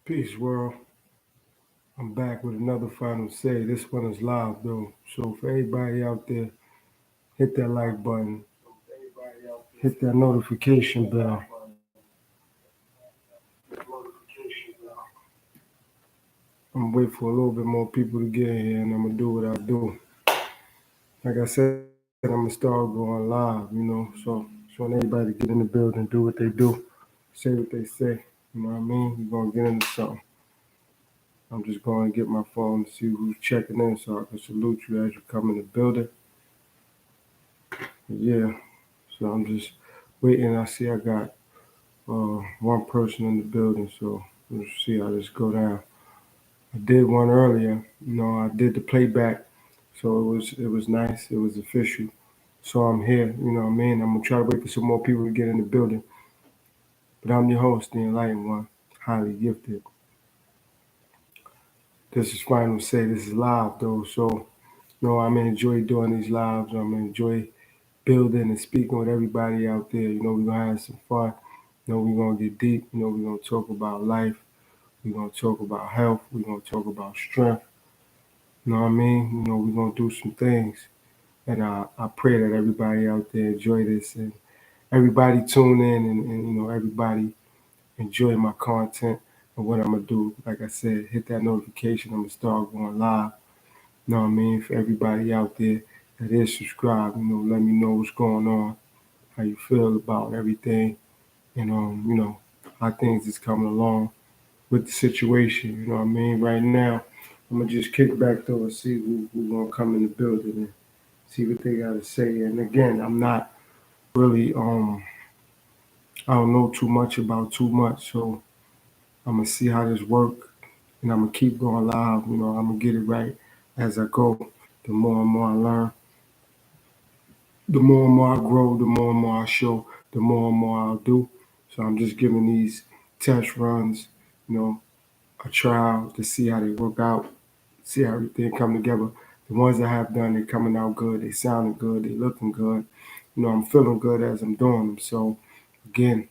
Peace, world. I'm back with another final say. This one is live, though. So, for everybody out there, hit that like button, hit that notification bell. I'm gonna wait for a little bit more people to get in here, and I'm gonna do what I do. Like I said, I'm gonna start going live, So, just want everybody to get in the building, do what they do, say what they say. You know what I mean? We're gonna get into something. I'm just going to get my phone to see who's checking in so I can salute you as you come in the building. Yeah, so I'm just waiting. I see I got one person in the building, so we'll see how this go down. I did one earlier. I did the playback, so it was nice. It was official. So I'm here. You know what I mean? I'm gonna try to wait for some more people to get in the building. But I'm your host, the Enlightened One, highly gifted. This is final say. This is live though, so I'm gonna enjoy doing these lives. I'm gonna enjoy building and speaking with everybody out there. We're gonna have some fun. We're gonna get deep. We're gonna talk about life. We're gonna talk about health. We're gonna talk about strength. You know what I mean? We're gonna do some things. And I pray that everybody out there enjoy this and everybody tune in and everybody enjoy my content and what I'm gonna do. Like I said, hit that notification. I'm gonna start going live. You know what I mean? For everybody out there that is subscribed, let me know what's going on, how you feel about everything, and how things is coming along with the situation. You know what I mean? Right now, I'm gonna just kick back though and see who gonna come in the building and see what they gotta say. And again, I'm not really I don't know too much about too much, so I'm gonna see how this work, and I'm gonna keep going live. I'm gonna get it right as I go. The more and more I learn, the more and more I grow, the more and more I show, the more and more I'll do. So I'm just giving these test runs, you know, a trial to see how they work out, see how everything come together. The ones I have done, they coming out good, they sounding good, they looking good. I'm feeling good as I'm doing them. So again,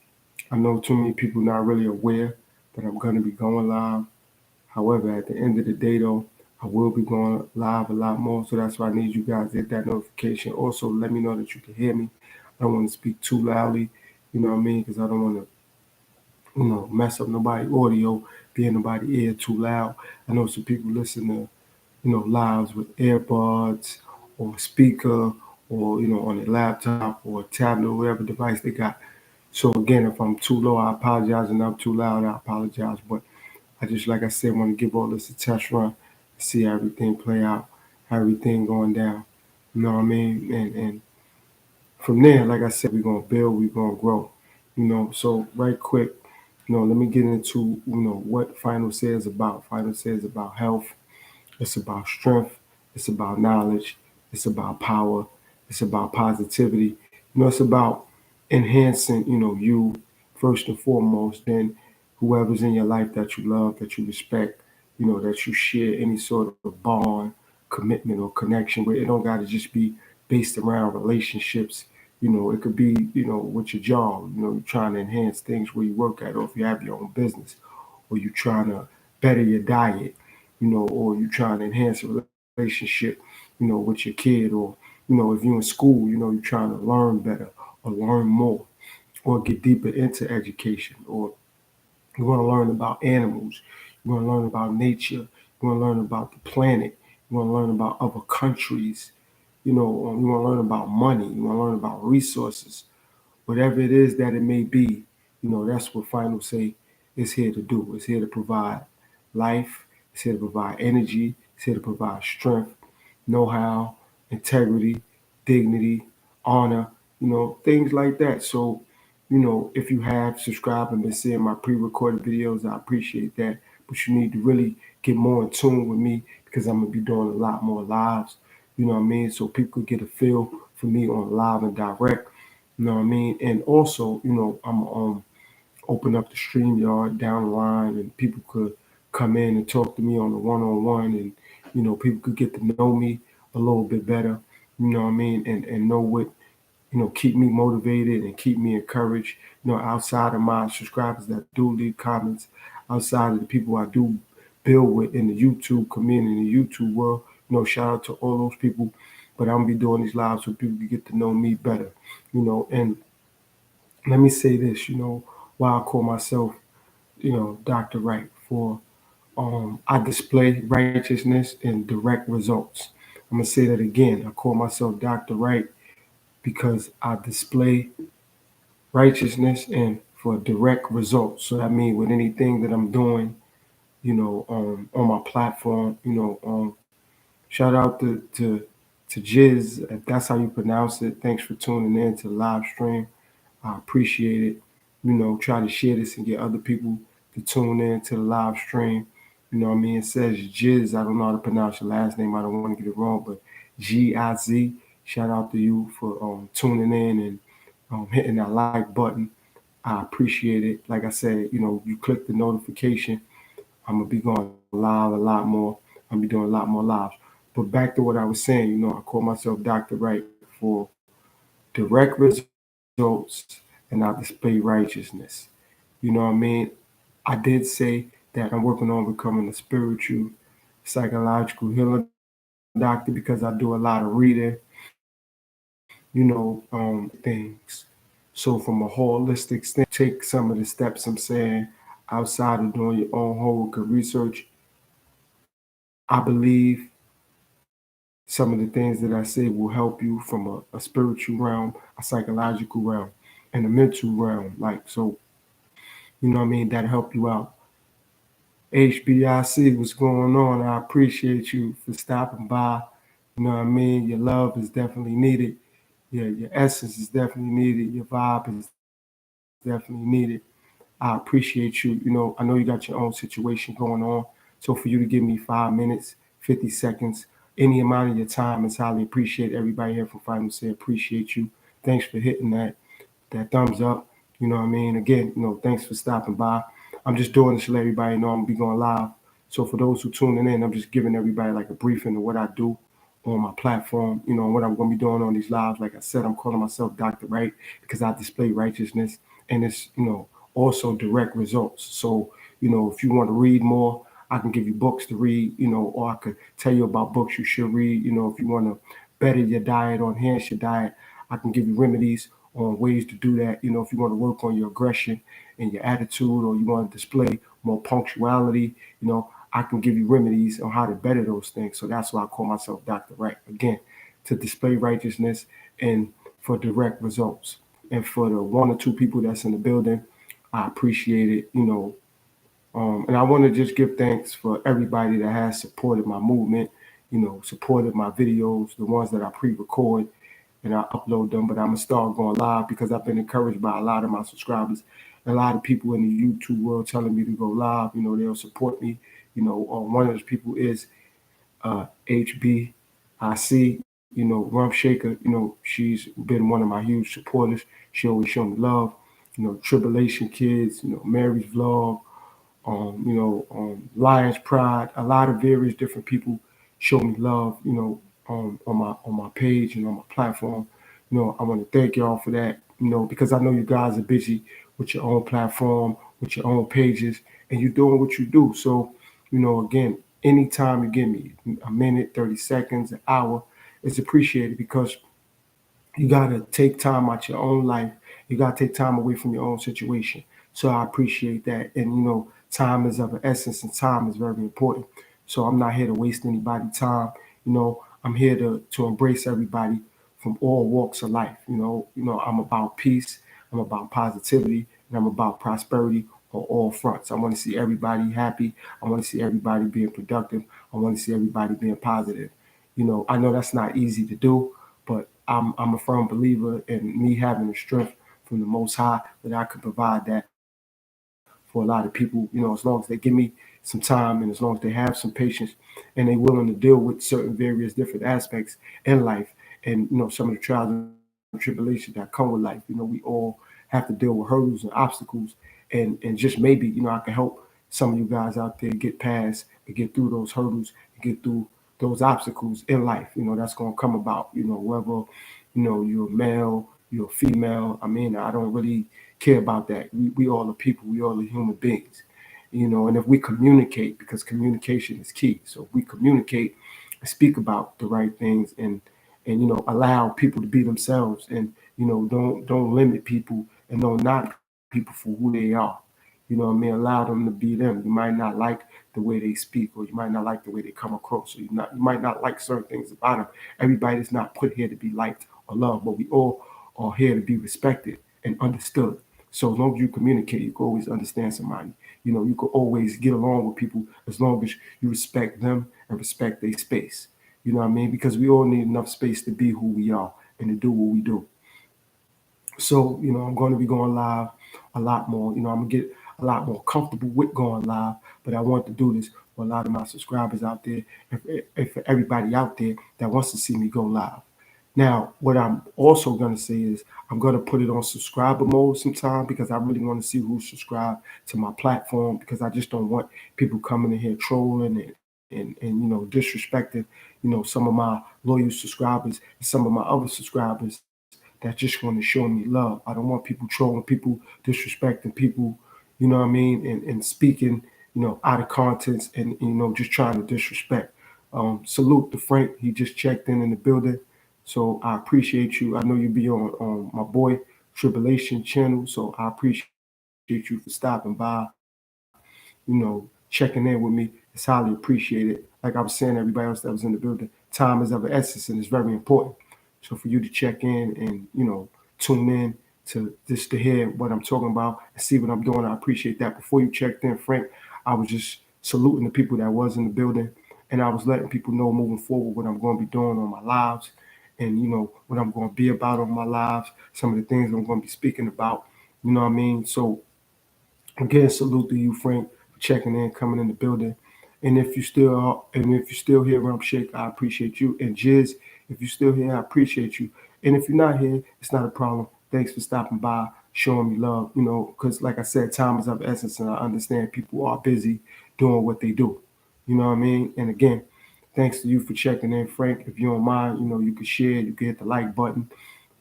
I know too many people not really aware that I'm gonna be going live. However, at the end of the day though, I will be going live a lot more. So that's why I need you guys to hit that notification. Also, let me know that you can hear me. I don't want to speak too loudly, you know what I mean? Because I don't want to mess up nobody's audio, be in nobody's ear too loud. I know some people listen to, lives with AirPods or speaker or, on a laptop or a tablet or whatever device they got. So again, if I'm too low, I apologize, and I'm too loud, I apologize. But I just, like I said, want to give all this a test run, see how everything play out, how everything going down. You know what I mean? And from there, like I said, we're gonna build, we're gonna grow. So right quick, let me get into what Final says about. Final says about health. It's about strength. It's about knowledge. It's about power. It's about positivity. It's about enhancing, you first and foremost, then whoever's in your life that you love, that you respect, that you share any sort of bond, commitment, or connection with. It don't got to just be based around relationships. It could be, with your job, you're trying to enhance things where you work at, or if you have your own business, or you're trying to better your diet, or you're trying to enhance a relationship, with your kid, or, if you're in school, you're trying to learn better or learn more or get deeper into education, or you want to learn about animals, you want to learn about nature, you want to learn about the planet, you want to learn about other countries, or you want to learn about money, you want to learn about resources, whatever it is that it may be, that's what Final Say is here to do. It's here to provide life, it's here to provide energy, it's here to provide strength, know how, integrity, dignity, honor, things like that. So, if you have subscribed and been seeing my pre recorded videos, I appreciate that. But you need to really get more in tune with me because I'm going to be doing a lot more lives, you know what I mean? So people get a feel for me on live and direct. You know what I mean? And also, I'm open up the stream yard down the line and people could come in and talk to me on a one-on-one, and people could get to know me a little bit better, you know what I mean, and know what keep me motivated and keep me encouraged. Outside of my subscribers that do leave comments, outside of the people I do build with in the YouTube community, in the YouTube world, shout out to all those people. But I'm gonna be doing these lives so people can get to know me better. And let me say this, why I call myself, Dr. Wright for I display righteousness and direct results. I'm gonna say that again. I call myself Dr. Wright because I display righteousness and for direct results. So that means with anything that I'm doing, on my platform, shout out to Jiz, if that's how you pronounce it. Thanks for tuning in to the live stream. I appreciate it. Try to share this and get other people to tune in to the live stream. It says Jiz. I don't know how to pronounce your last name. I don't want to get it wrong, but Giz. Shout out to you for tuning in and hitting that like button. I appreciate it. Like I said, you click the notification. I'm gonna be going live a lot more. I'm gonna be doing a lot more lives. But back to what I was saying, I call myself Dr. Wright for direct results and I display righteousness. You know what I mean? I did say that I'm working on becoming a spiritual, psychological healing doctor because I do a lot of reading, things. So from a holistic standpoint, take some of the steps I'm saying outside of doing your own homework and research. I believe some of the things that I say will help you from a spiritual realm, a psychological realm, and a mental realm. Like, so, that'll help you out. HBIC, what's going on? I appreciate you for stopping by. Your love is definitely needed. Your essence is definitely needed. Your vibe is definitely needed. I appreciate you. I know you got your own situation going on. So for you to give me 5 minutes, 50 seconds, any amount of your time is highly appreciated. Everybody here from Final say appreciate you. Thanks for hitting that thumbs up. You know what I mean? Again, thanks for stopping by. I'm just doing this to let everybody know I'm gonna be going live. So for those who tuning in, I'm just giving everybody like a briefing of what I do on my platform, what I'm gonna be doing on these lives. Like I said, I'm calling myself Dr. Wright because I display righteousness and it's, also direct results. So, if you want to read more, I can give you books to read, or I could tell you about books you should read. If you want to better your diet or enhance your diet, I can give you remedies on ways to do that. If you want to work on your aggression and your attitude, or you want to display more punctuality, I can give you remedies on how to better those things. So that's why I call myself Dr. Wright. Again, to display righteousness and for direct results. And for the one or two people that's in the building, I appreciate it. And I want to just give thanks for everybody that has supported my movement, supported my videos, the ones that I pre-record and I upload them. But I'm gonna start going live because I've been encouraged by a lot of my subscribers, and a lot of people in the YouTube world telling me to go live. They'll support me. One of those people is HBIC, Rump Shaker. She's been one of my huge supporters. She always show me love. Tribulation Kids, Mary's Vlog, Lions Pride, a lot of various different people show me love, on my page and on my platform. I want to thank y'all for that, because I know you guys are busy with your own platform, with your own pages, and you're doing what you do. So, again, anytime you give me a minute, 30 seconds, an hour, it's appreciated because you got to take time out your own life. You got to take time away from your own situation. So I appreciate that. And, time is of an essence and time is very important. So I'm not here to waste anybody's time. I'm here to embrace everybody from all walks of life. I'm about peace. I'm about positivity and I'm about prosperity on all fronts. I want to see everybody happy. I want to see everybody being productive. I want to see everybody being positive. I know that's not easy to do, but I'm a firm believer in me having the strength from the Most High that I can provide that for a lot of people. As long as they give me some time and as long as they have some patience and they willing to deal with certain various different aspects in life and some of the trials and tribulations that come with life. We all have to deal with hurdles and obstacles, and just maybe I can help some of you guys out there get past and get through those hurdles and get through those obstacles in life, that's going to come about, whether, you're male, you're female. I mean, I don't really care about that. We all are people. We all are human beings. And if we communicate, because communication is key. So if we communicate and speak about the right things, and allow people to be themselves, and don't limit people, and don't knock people for who they are. Allow them to be them. You might not like the way they speak, or you might not like the way they come across, or you might not like certain things about them. Everybody is not put here to be liked or loved, but we all are here to be respected and understood. So as long as you communicate, you can always understand somebody. You can always get along with people as long as you respect them and respect their space. You know what I mean? Because we all need enough space to be who we are and to do what we do. So, I'm going to be going live a lot more. I'm going to get a lot more comfortable with going live, but I want to do this for a lot of my subscribers out there, and for everybody out there that wants to see me go live. Now, what I'm also going to say is I'm going to put it on subscriber mode sometime, because I really want to see who's subscribed to my platform, because I just don't want people coming in here trolling and disrespecting, some of my loyal subscribers and some of my other subscribers that just want to show me love. I don't want people trolling people, disrespecting people, you know what I mean, and speaking, out of context, and just trying to disrespect. Salute to Frank. He just checked in the building. So I appreciate you. I know you be on my boy Tribulation channel. So I appreciate you for stopping by, checking in with me. It's highly appreciated. Like I was saying, everybody else that was in the building, time is of the essence, and it's very important. So for you to check in and tune in to just to hear what I'm talking about and see what I'm doing, I appreciate that. Before you checked in, Frank, I was just saluting the people that was in the building, and I was letting people know moving forward what I'm going to be doing on my lives, and what I'm going to be about on my lives, some of the things I'm going to be speaking about. You know what I mean? So again, salute to you, Frank, for checking in, coming in the building. And if you still here, Rump Shake, I appreciate you. And Jiz, if you're still here, I appreciate you. And if you're not here, it's not a problem. Thanks for stopping by, showing me love. Because like I said, time is of essence, and I understand people are busy doing what they do. You know what I mean? And again, thanks to you for checking in, Frank. If you don't mind, you can share, you can hit the like button.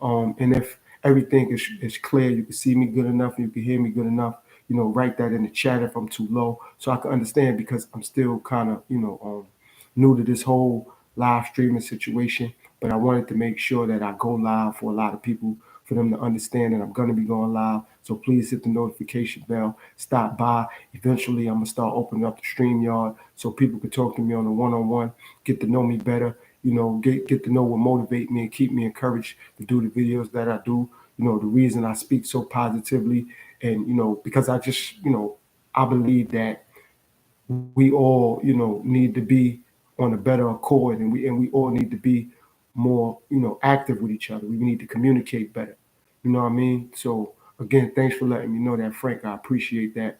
And if everything is clear, you can see me good enough, you can hear me good enough, write that in the chat if I'm too low, so I can understand, because I'm still kind of, new to this whole live streaming situation. But I wanted to make sure that I go live for a lot of people, for them to understand that I'm going to be going live. So please hit the notification bell, stop by. Eventually, I'm going to start opening up the StreamYard so people can talk to me on a one-on-one, get to know me better, get to know what motivate me and keep me encouraged to do the videos that I do. The reason I speak so positively, and because I just, I believe that we all, need to be on a better accord, and we all need to be more, active with each other. We need to communicate better. You know what I mean? So again, thanks for letting me know that, Frank. I appreciate that.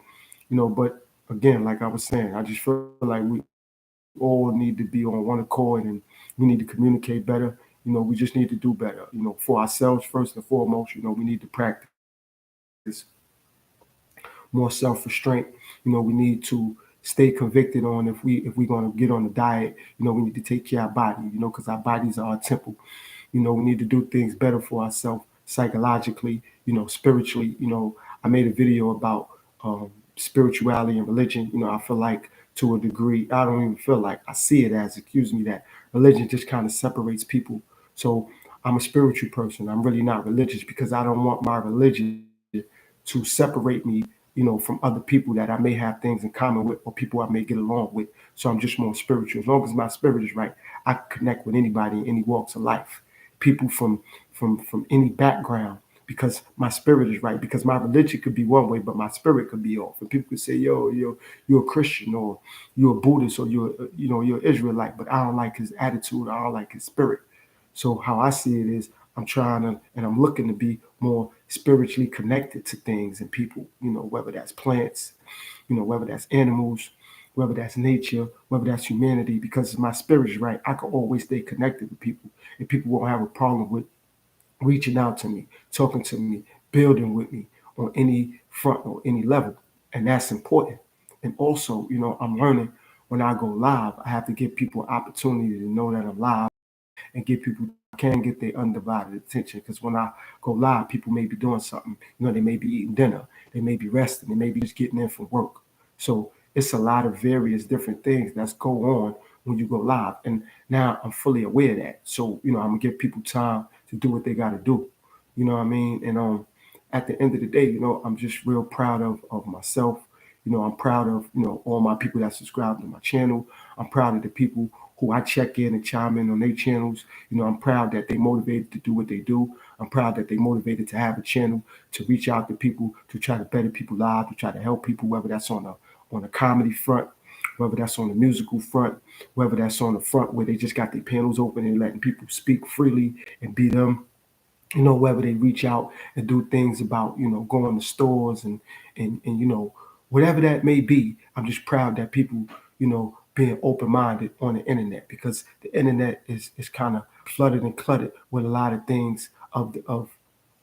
But again, like I was saying, I just feel like we all need to be on one accord, and we need to communicate better. We just need to do better. For ourselves first and foremost. We need to practice more self-restraint. We need to stay convicted on, if we're going to get on the diet. We need to take care of our body. Because our bodies are our temple. We need to do things better for ourselves psychologically, spiritually. I made a video about um, spirituality and religion. I feel like, to a degree, I don't even feel like, I see it as, excuse me, that religion just kind of separates people. So I'm a spiritual person. I'm really not religious, because I don't want my religion to separate me, from other people that I may have things in common with, or people I may get along with. So I'm just more spiritual. As long as my spirit is right, I can connect with anybody in any walks of life, people from any background, because my spirit is right. Because my religion could be one way, but my spirit could be off. And people could say, "Yo, you're a Christian, or you're a Buddhist, or you're an Israelite," but I don't like his attitude. I don't like his spirit. So how I see it is, I'm trying to, and I'm looking to be more spiritually connected to things and people. Whether that's plants, whether that's animals, whether that's nature, whether that's humanity. Because if my spirit is right, I can always stay connected with people, and people won't have a problem with reaching out to me, talking to me, building with me on any front or any level. And that's important. And also, I'm learning, when I go live, I have to give people opportunity to know that I'm live, and give people can get their undivided attention. Because when I go live, people may be doing something. They may be eating dinner, they may be resting, they may be just getting in from work. So it's a lot of various different things that's go on when you go live. And now I'm fully aware of that. So I'm gonna give people time to do what they got to do. You know what I mean? And at the end of the day, I'm just real proud of myself. I'm proud of all my people that subscribe to my channel. I'm proud of the people who I check in and chime in on their channels. I'm proud that they motivated to do what they do. I'm proud that they motivated to have a channel to reach out to people, to try to better people's lives, to try to help people, whether that's on a comedy front, whether that's on the musical front, whether that's on the front where they just got their panels open and letting people speak freely and be them. Whether they reach out and do things about, going to stores and whatever that may be. I'm just proud that people, being open-minded on the internet, because the internet is kind of flooded and cluttered with a lot of things of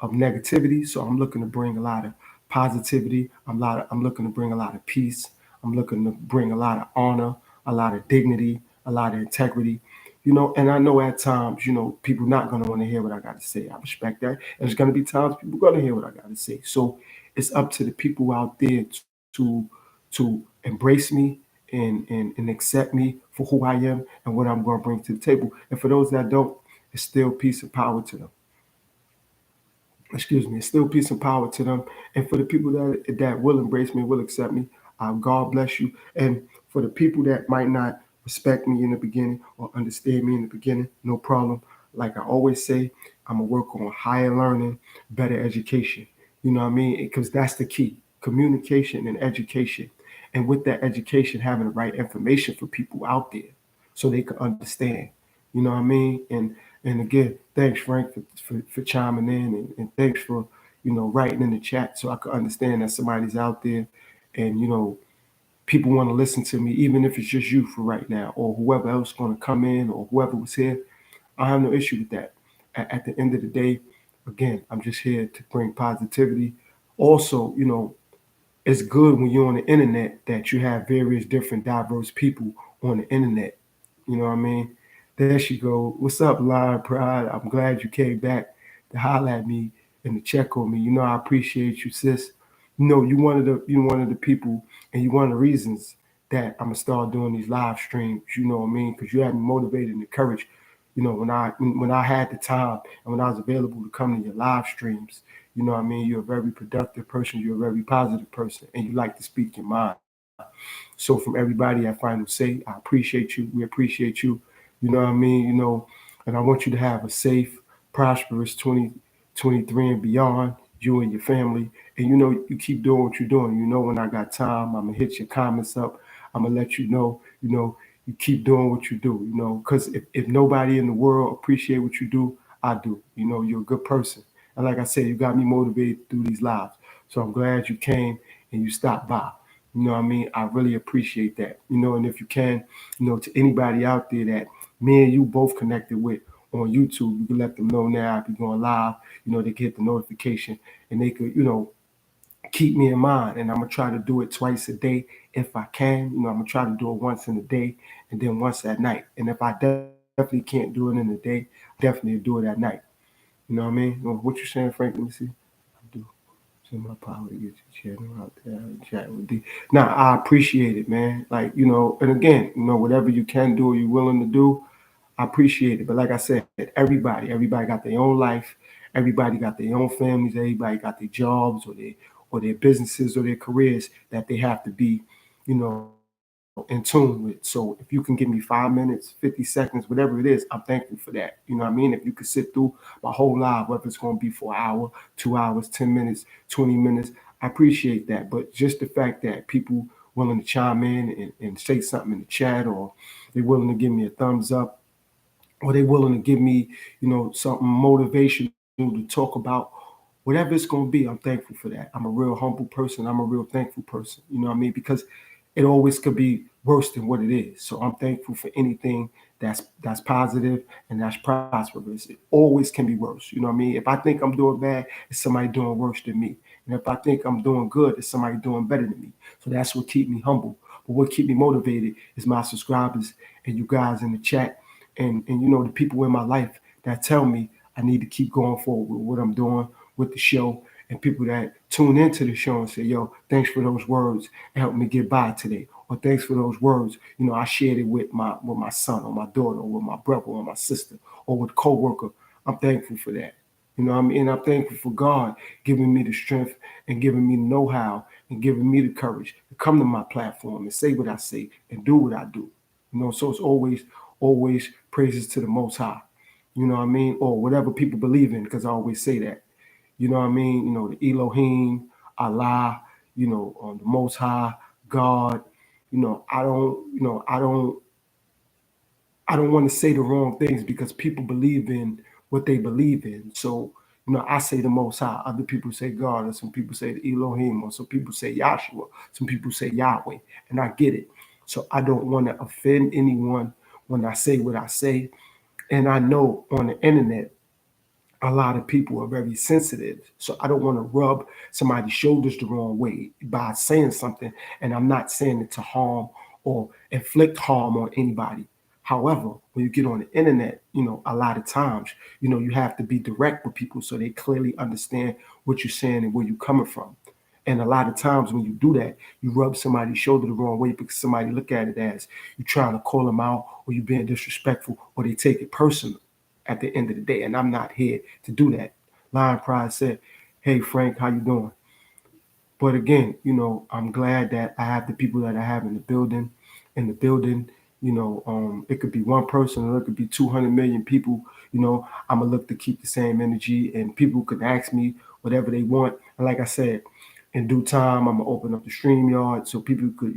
negativity. So I'm looking to bring a lot of positivity. I'm looking to bring a lot of peace. I'm looking to bring a lot of honor, a lot of dignity, a lot of integrity. And I know at times, people not gonna want to hear what I got to say. I respect that. And there's gonna be times people gonna hear what I got to say. So it's up to the people out there to embrace me and accept me for who I am and what I'm gonna bring to the table. And for those that don't, it's still peace and power to them. Excuse me, it's still peace and power to them. And for the people that will embrace me, will accept me, God bless you. And for the people that might not respect me in the beginning or understand me in the beginning, no problem. Like I always say, I'm gonna work on higher learning, better education. You know what I mean? Because that's the key: communication and education. And with that education, having the right information for people out there, so they can understand. You know what I mean? And again, thanks Frank for chiming in, and thanks for writing in the chat so I could understand that somebody's out there, and people want to listen to me, even if it's just you for right now, or whoever else going to come in, or whoever was here. I have no issue with that. At the end of the day, again, I'm just here to bring positivity. Also, it's good when you're on the internet that you have various different diverse people on the internet. You know what I mean? There she go. What's up, Lion Pride? I'm glad you came back to holler at me and to check on me. I appreciate you, sis. You one of the people, and you one of the reasons that I'm gonna start doing these live streams. You know what I mean? Because you had me motivated and encouraged. When I had the time and when I was available to come to your live streams. You know what I mean? You're a very productive person. You're a very positive person, and you like to speak your mind. So from everybody at Final Say, I appreciate you. We appreciate you. You know what I mean? And I want you to have a safe, prosperous 2023 and beyond, you and your family. And you keep doing what you're doing. When I got time, I'm gonna hit your comments up. I'm gonna let you keep doing what you do, because if nobody in the world appreciate what you do, I do. You're a good person. And like I said, you got me motivated through these lives. So I'm glad you came and you stopped by. You know what I mean? I really appreciate that. And if you can, to anybody out there that me and you both connected with on YouTube, you can let them know now I'll be going live. They get the notification and they could, keep me in mind. And I'm gonna try to do it twice a day if I can. I'm gonna try to do it once in a day and then once at night. And if I definitely can't do it in the day, I definitely do it at night. You know what I mean? What you saying, Frank? Let me see. I do. So my power to get your channel out there and chat with D. Now I appreciate it, man. Like, and again, whatever you can do or you're willing to do, I appreciate it. But like I said, everybody got their own life. Everybody got their own families. Everybody got their jobs or their businesses or their careers that they have to be, in tune with. So if you can give me 5 minutes, 50 seconds, whatever it is, I'm thankful for that. You know what I mean? If you could sit through my whole life, whether it's going to be for an hour, 2 hours, 10 minutes, 20 minutes, I appreciate that. But just the fact that people willing to chime in and say something in the chat, or they're willing to give me a thumbs up, or they willing to give me, something motivational to talk about, whatever it's going to be, I'm thankful for that. I'm a real humble person. I'm a real thankful person. You know what I mean? Because it always could be worse than what it is. So I'm thankful for anything that's positive and that's prosperous. It always can be worse. You know what I mean? If I think I'm doing bad, it's somebody doing worse than me. And if I think I'm doing good, it's somebody doing better than me. So that's what keep me humble. But what keep me motivated is my subscribers and you guys in the chat and the people in my life that tell me I need to keep going forward with what I'm doing with the show, and people that tune into the show and say, yo, thanks for those words and help me get by today. Or thanks for those words. I shared it with my son or my daughter or with my brother or my sister or with a coworker. I'm thankful for that. I mean, I'm thankful for God giving me the strength and giving me the know-how and giving me the courage to come to my platform and say what I say and do what I do. So it's always praises to the Most High. You know what I mean? Or whatever people believe in, because I always say that. You know what I mean? The Elohim, Allah, the Most High, God. I don't want to say the wrong things because people believe in what they believe in. So, I say the Most High. Other people say God, or some people say the Elohim, or some people say Yahshua, some people say Yahweh, and I get it. So I don't want to offend anyone when I say what I say. And I know on the internet, a lot of people are very sensitive. So I don't want to rub somebody's shoulders the wrong way by saying something. And I'm not saying it to harm or inflict harm on anybody. However, when you get on the internet, a lot of times, you have to be direct with people so they clearly understand what you're saying and where you're coming from. And a lot of times when you do that, you rub somebody's shoulder the wrong way because somebody look at it as you trying to call them out or you being disrespectful or they take it personal at the end of the day. And I'm not here to do that. Lion Pride said, hey, Frank, how you doing? But again, I'm glad that I have the people that I have in the building. In the building, it could be one person or it could be 200 million people. I'm gonna look to keep the same energy, and people can ask me whatever they want. And like I said, in due time, I'm gonna open up the StreamYard so people could,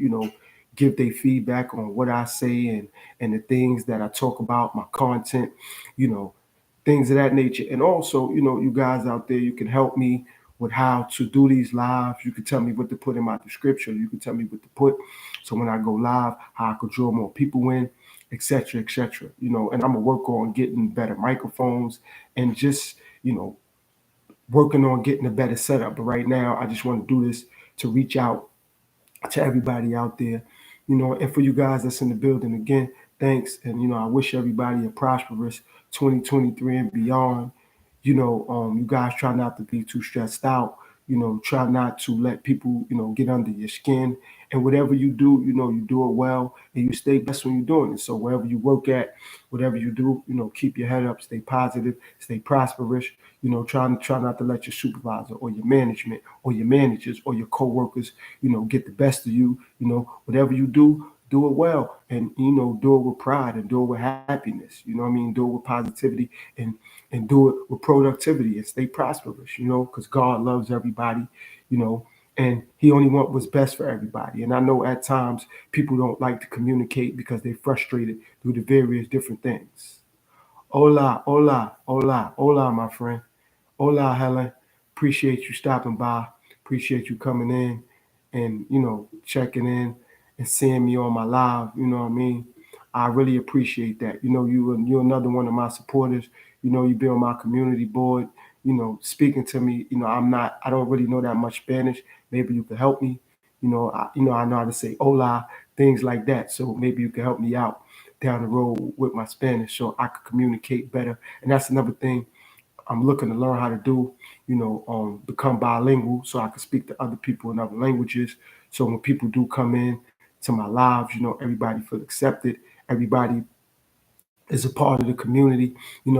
give their feedback on what I say and the things that I talk about, my content, you know, things of that nature. And also, you guys out there, you can help me with how to do these lives. You can tell me what to put in my description. You can tell me what to put. So when I go live, how I could draw more people in, etc., etc. And I'm gonna work on getting better microphones and just, working on getting a better setup. But right now, I just want to do this to reach out to everybody out there, and for you guys that's in the building again, thanks. And I wish everybody a prosperous 2023 and beyond. You guys try not to be too stressed out. Try not to let people, get under your skin. And whatever you do, you do it well and you stay blessed when you're doing it. So wherever you work at, whatever you do, keep your head up, stay positive, stay prosperous. Try not to let your supervisor or your management or your managers or your coworkers, get the best of you. Whatever you do it well, and do it with pride and do it with happiness. What I mean? Do it with positivity and do it with productivity and stay prosperous. Because God loves everybody. You know, and He only wants what's best for everybody. And I know at times people don't like to communicate because they're frustrated through the various different things. Hola, hola, hola, hola, my friend. Hola, Helen. Appreciate you stopping by. Appreciate you coming in and, checking in and seeing me on my live. You know what I mean? I really appreciate that. You're another one of my supporters. You be on my community board, speaking to me. I don't really know that much Spanish. Maybe you could help me. I know how to say hola, things like that. So maybe you can help me out down the road with my Spanish so I could communicate better. And that's another thing I'm looking to learn how to do, become bilingual so I can speak to other people in other languages. So when people do come in to my lives, everybody feel accepted. Everybody is a part of the community, and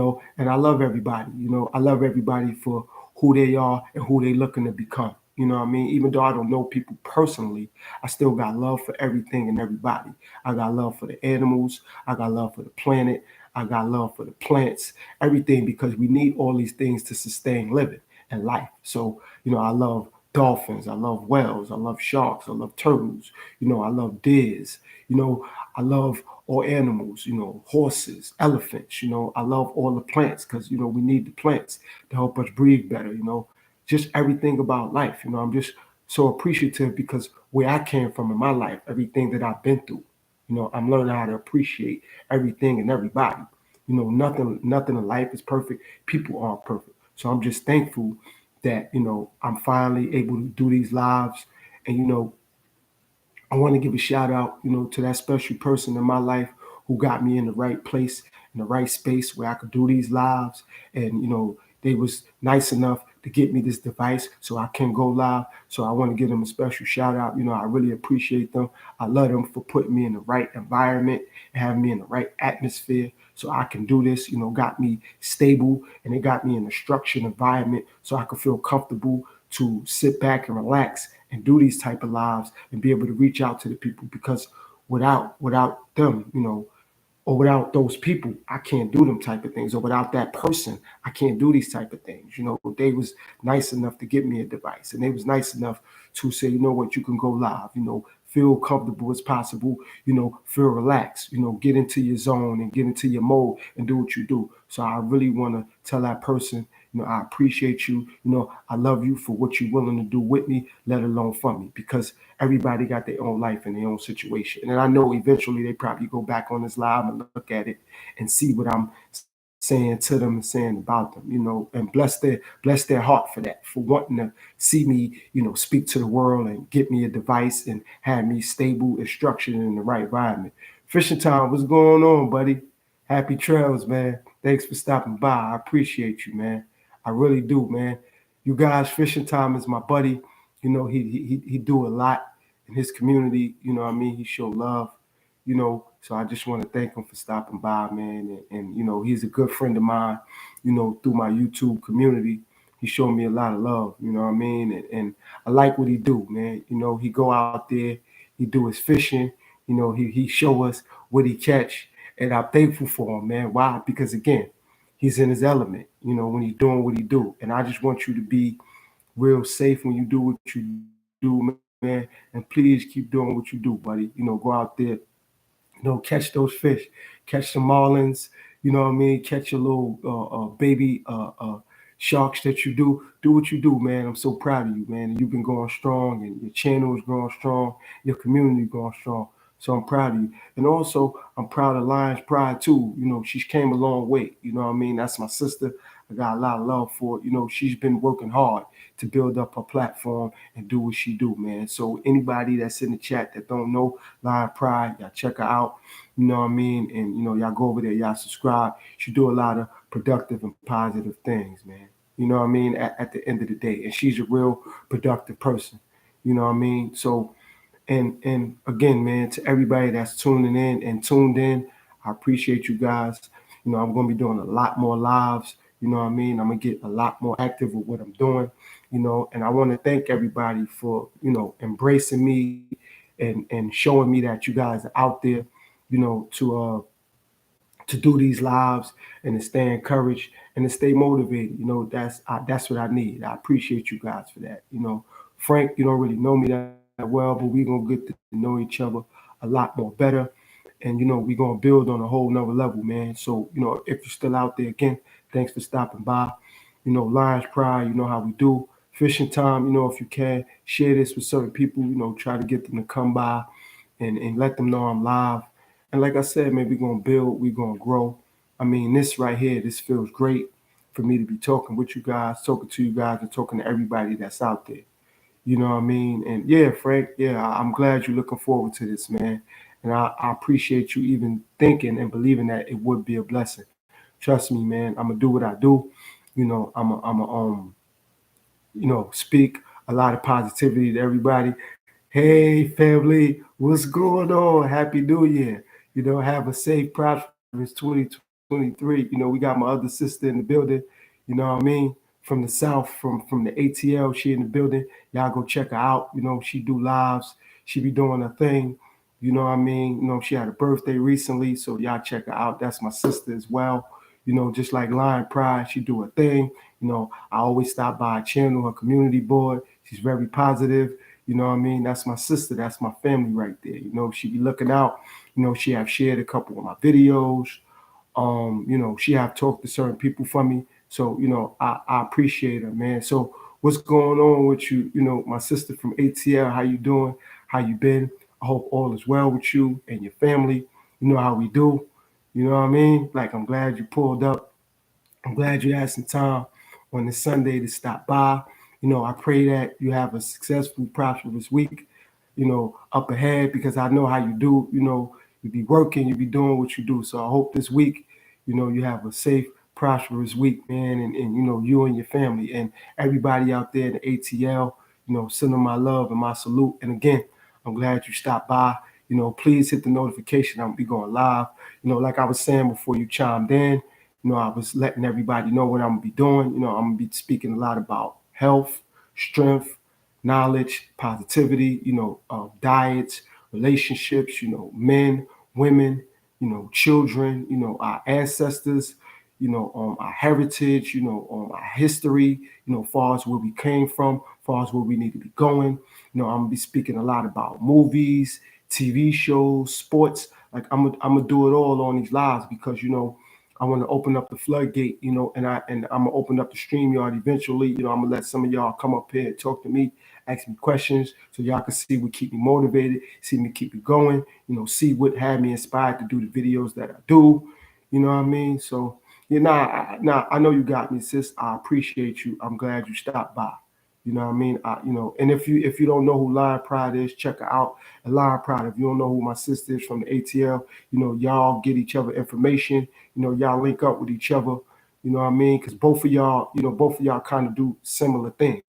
I love everybody. I love everybody for who they are and who they looking to become. You know what I mean? Even though I don't know people personally, I still got love for everything and everybody. I got love for the animals. I got love for the planet. I got love for the plants, everything, because we need all these things to sustain living and life. So, I love dolphins. I love whales. I love sharks. I love turtles. I love deers. I love all animals, horses, elephants, I love all the plants because, we need the plants to help us breathe better, just everything about life. I'm just so appreciative because where I came from in my life, everything that I've been through, I'm learning how to appreciate everything and everybody. Nothing in life is perfect. People aren't perfect. So I'm just thankful that, I'm finally able to do these lives. And, I want to give a shout out, to that special person in my life who got me in the right place, in the right space where I could do these lives. And, they was nice enough to get me this device so I can go live. So I want to give them a special shout out. I really appreciate them. I love them for putting me in the right environment and having me in the right atmosphere so I can do this. Got me stable, and it got me in a structured environment so I could feel comfortable to sit back and relax and do these type of lives and be able to reach out to the people, because without them, or without those people, I can't do them type of things. Or without that person, I can't do these type of things. They was nice enough to get me a device, and they was nice enough to say, you know what, you can go live. Feel comfortable as possible. Feel relaxed. Get into your zone and get into your mode and do what you do. So I really want to tell that person, I appreciate you. I love you for what you're willing to do with me, let alone for me, because everybody got their own life and their own situation. And I know eventually they probably go back on this live and look at it and see what I'm saying to them and saying about them, and bless their heart for that, for wanting to see me, speak to the world and get me a device and have me stable and structured in the right environment. Fishing Time, what's going on, buddy? Happy trails, man. Thanks for stopping by. I appreciate you, man. I really do, man. You guys, Fishing Time is my buddy. He do a lot in his community. What I mean? He show love. So I just want to thank him for stopping by, man. And he's a good friend of mine. Through my YouTube community, he showed me a lot of love. You know what I mean? And I like what he do, man. He go out there, he do his fishing. He show us what he catch, and I'm thankful for him, man. Why? Because again, he's in his element. When he's doing what he do, and I just want you to be real safe when you do what you do, man. And please keep doing what you do, buddy. Go out there, catch those fish, catch some marlins, what I mean? Catch your little baby sharks that you do. Do what you do, man. I'm so proud of you, man. And you've been going strong, and your channel is growing strong, your community growing strong. So I'm proud of you. And also, I'm proud of Lions Pride too. She came a long way. You know what I mean? That's my sister. I got a lot of love for it. She's been working hard to build up her platform and do what she do, man. So anybody that's in the chat that don't know Lion Pride, y'all check her out. You know what I mean? And y'all go over there, y'all subscribe. She do a lot of productive and positive things, man. You know what I mean? At the end of the day. And she's a real productive person. You know what I mean? So and again, man, to everybody that's tuning in and tuned in, I appreciate you guys. I'm gonna be doing a lot more lives. You know what I mean? I'm gonna get a lot more active with what I'm doing. And I want to thank everybody for embracing me and showing me that you guys are out there, to do these lives and to stay encouraged and to stay motivated. That's what I need. I appreciate you guys for that. Frank, you don't really know me that well, but we're gonna get to know each other a lot more better. And we're gonna build on a whole nother level, man. So, if you're still out there, again, thanks for stopping by. Lions Pride, you know how we do. Fishing Time, if you can, share this with certain people, try to get them to come by and let them know I'm live. And like I said, man, we're gonna build, we're gonna grow. I mean, this right here, this feels great for me to be talking with you guys, talking to you guys, and talking to everybody that's out there. You know what I mean? And yeah, Frank, yeah, I'm glad you're looking forward to this, man. And I appreciate you even thinking and believing that it would be a blessing. Trust me, man. I'm gonna do what I do. I'm a speak a lot of positivity to everybody. Hey, family, what's going on? Happy New Year. Have a safe, prosperous 2023. We got my other sister in the building. You know what I mean? From the South, from the ATL, she in the building. Y'all go check her out. She do lives. She be doing her thing. You know what I mean? She had a birthday recently, so y'all check her out. That's my sister as well. Just like Lion Pride, she do her thing. I always stop by her channel, her community board. She's very positive. You know what I mean? That's my sister. That's my family right there. She be looking out. She have shared a couple of my videos. She have talked to certain people for me. So, I appreciate her, man. So what's going on with you? My sister from ATL, how you doing? How you been? I hope all is well with you and your family. You know how we do. You know what I mean? Like, I'm glad you pulled up. I'm glad you had some time on this Sunday to stop by. I pray that you have a successful, prosperous week, up ahead, because I know how you do. you be working, you be doing what you do. So I hope this week, you have a safe, prosperous week, man, and you and your family and everybody out there in the ATL, send them my love and my salute. And again, I'm glad you stopped by. Please hit the notification. I'll be going live. Like I was saying before you chimed in, I was letting everybody know what I'm gonna be doing. I'm gonna be speaking a lot about health, strength, knowledge, positivity, diets, relationships, men, women, children, our ancestors, our heritage, our history, far as where we came from, far as where we need to be going. I'm gonna be speaking a lot about movies, TV shows, sports. Like I'm gonna do it all on these lives because I want to open up the floodgate, and I'm gonna open up the stream yard eventually. I'm gonna let some of y'all come up here and talk to me, ask me questions, so y'all can see what keep me motivated, see me keep me going, see what had me inspired to do the videos that I do. You know what I mean? So I know you got me, sis. I appreciate you. I'm glad you stopped by. You know what I mean? And if you don't know who Lion Pride is, check her out at Lion Pride. If you don't know who my sister is from the ATL, y'all get each other information. Y'all link up with each other. You know what I mean? Because both of y'all kind of do similar things.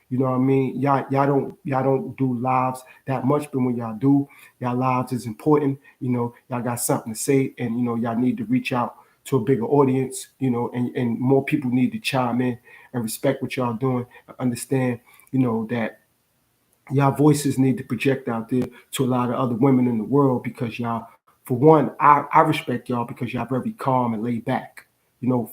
You know what I mean? Y'all don't do lives that much, but when y'all do, y'all lives is important. Y'all got something to say, and y'all need to reach out to a bigger audience. And more people need to chime in and respect what y'all doing. Understand, that y'all voices need to project out there to a lot of other women in the world because y'all, for one, I respect y'all because y'all very calm and laid back.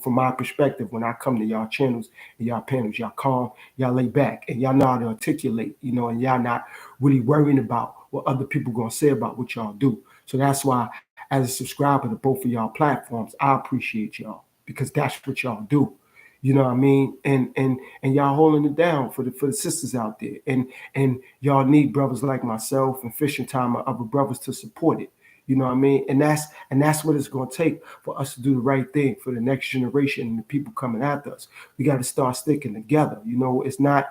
From my perspective, when I come to y'all channels and y'all panels, y'all calm, y'all lay back, and y'all know how to articulate, and y'all not really worrying about what other people gonna say about what y'all do. So that's why, as a subscriber to both of y'all platforms, I appreciate y'all because that's what y'all do. You know what I mean? And y'all holding it down for the sisters out there. And y'all need brothers like myself and Fishing Time and other brothers to support it. You know what I mean? And that's what it's gonna take for us to do the right thing for the next generation and the people coming after us. We got to start sticking together. It's not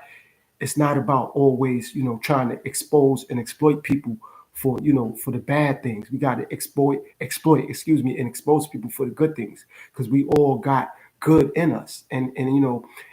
about always trying to expose and exploit people for the bad things. We got to exploit, excuse me, and expose people for the good things because we all got good in us. And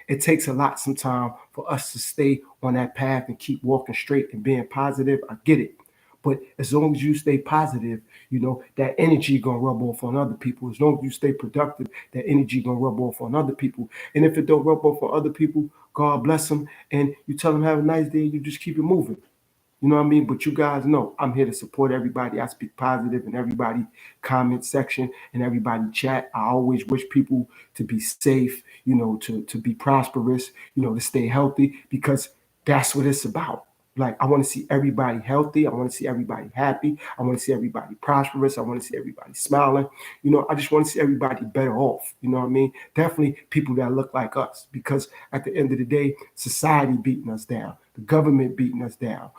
it takes a lot sometimes for us to stay on that path and keep walking straight and being positive. I get it. But as long as you stay positive, that energy gonna rub off on other people. As long as you stay productive, that energy gonna rub off on other people. And if it don't rub off on other people, God bless them. And you tell them have a nice day. You just keep it moving. You know what I mean? But you guys know I'm here to support everybody. I speak positive in everybody comment section and everybody chat. I always wish people to be safe, to be prosperous, to stay healthy because that's what it's about. Like I want to see everybody healthy. I want to see everybody happy. I want to see everybody prosperous. I want to see everybody smiling. I just want to see everybody better off. You know what I mean? Definitely people that look like us because at the end of the day, society beating us down, the government beating us down.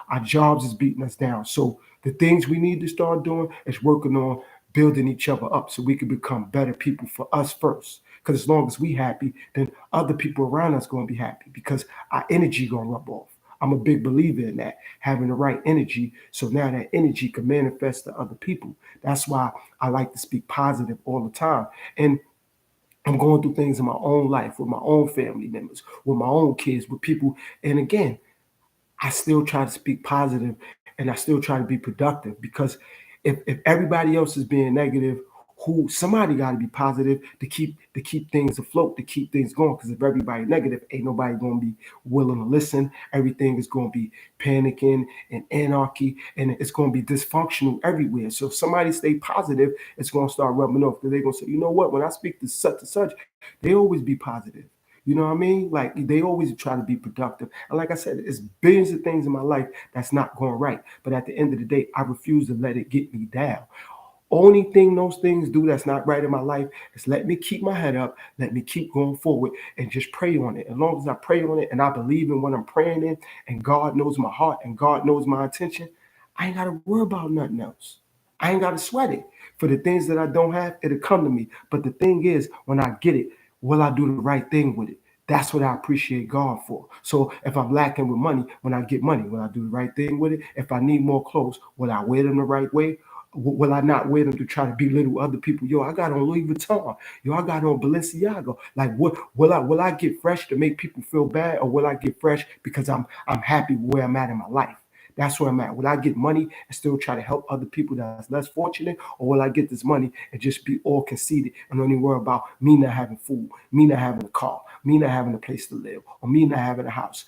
Our jobs is beating us down. So the things we need to start doing is working on building each other up so we can become better people for us first. Because as long as we happy, then other people around us going to be happy because our energy going to rub off. I'm a big believer in that, having the right energy. So now that energy can manifest to other people. That's why I like to speak positive all the time. And I'm going through things in my own life with my own family members, with my own kids, with people. And again, I still try to speak positive and I still try to be productive because if everybody else is being negative, who somebody got to be positive to keep things afloat, to keep things going. Because if everybody negative, ain't nobody gonna be willing to listen. Everything is gonna be panicking and anarchy, and it's gonna be dysfunctional everywhere. So if somebody stay positive, it's gonna start rubbing off. Because they're gonna say, you know what? When I speak to such and such, they always be positive. You know what I mean? Like they always try to be productive. And like I said, it's billions of things in my life that's not going right. But at the end of the day, I refuse to let it get me down. Only thing those things do that's not right in my life is let me keep my head up, let me keep going forward and just pray on it. As long as I pray on it and I believe in what I'm praying in, and God knows my heart and God knows my intention, I ain't got to worry about nothing else. I ain't got to sweat it. For the things that I don't have, it'll come to me. But the thing is, when I get it, will I do the right thing with it? That's what I appreciate God for. So if I'm lacking with money, when I get money, will I do the right thing with it? If I need more clothes, will I wear them the right way? Will I not wear them to try to belittle other people? Yo, I got on Louis Vuitton. Yo, I got on Balenciaga. Like, what will I get fresh to make people feel bad, or will I get fresh because I'm happy where I'm at in my life? That's where I'm at. Will I get money and still try to help other people that's less fortunate, or will I get this money and just be all conceited and only worry about me not having food, me not having a car, me not having a place to live, or me not having a house?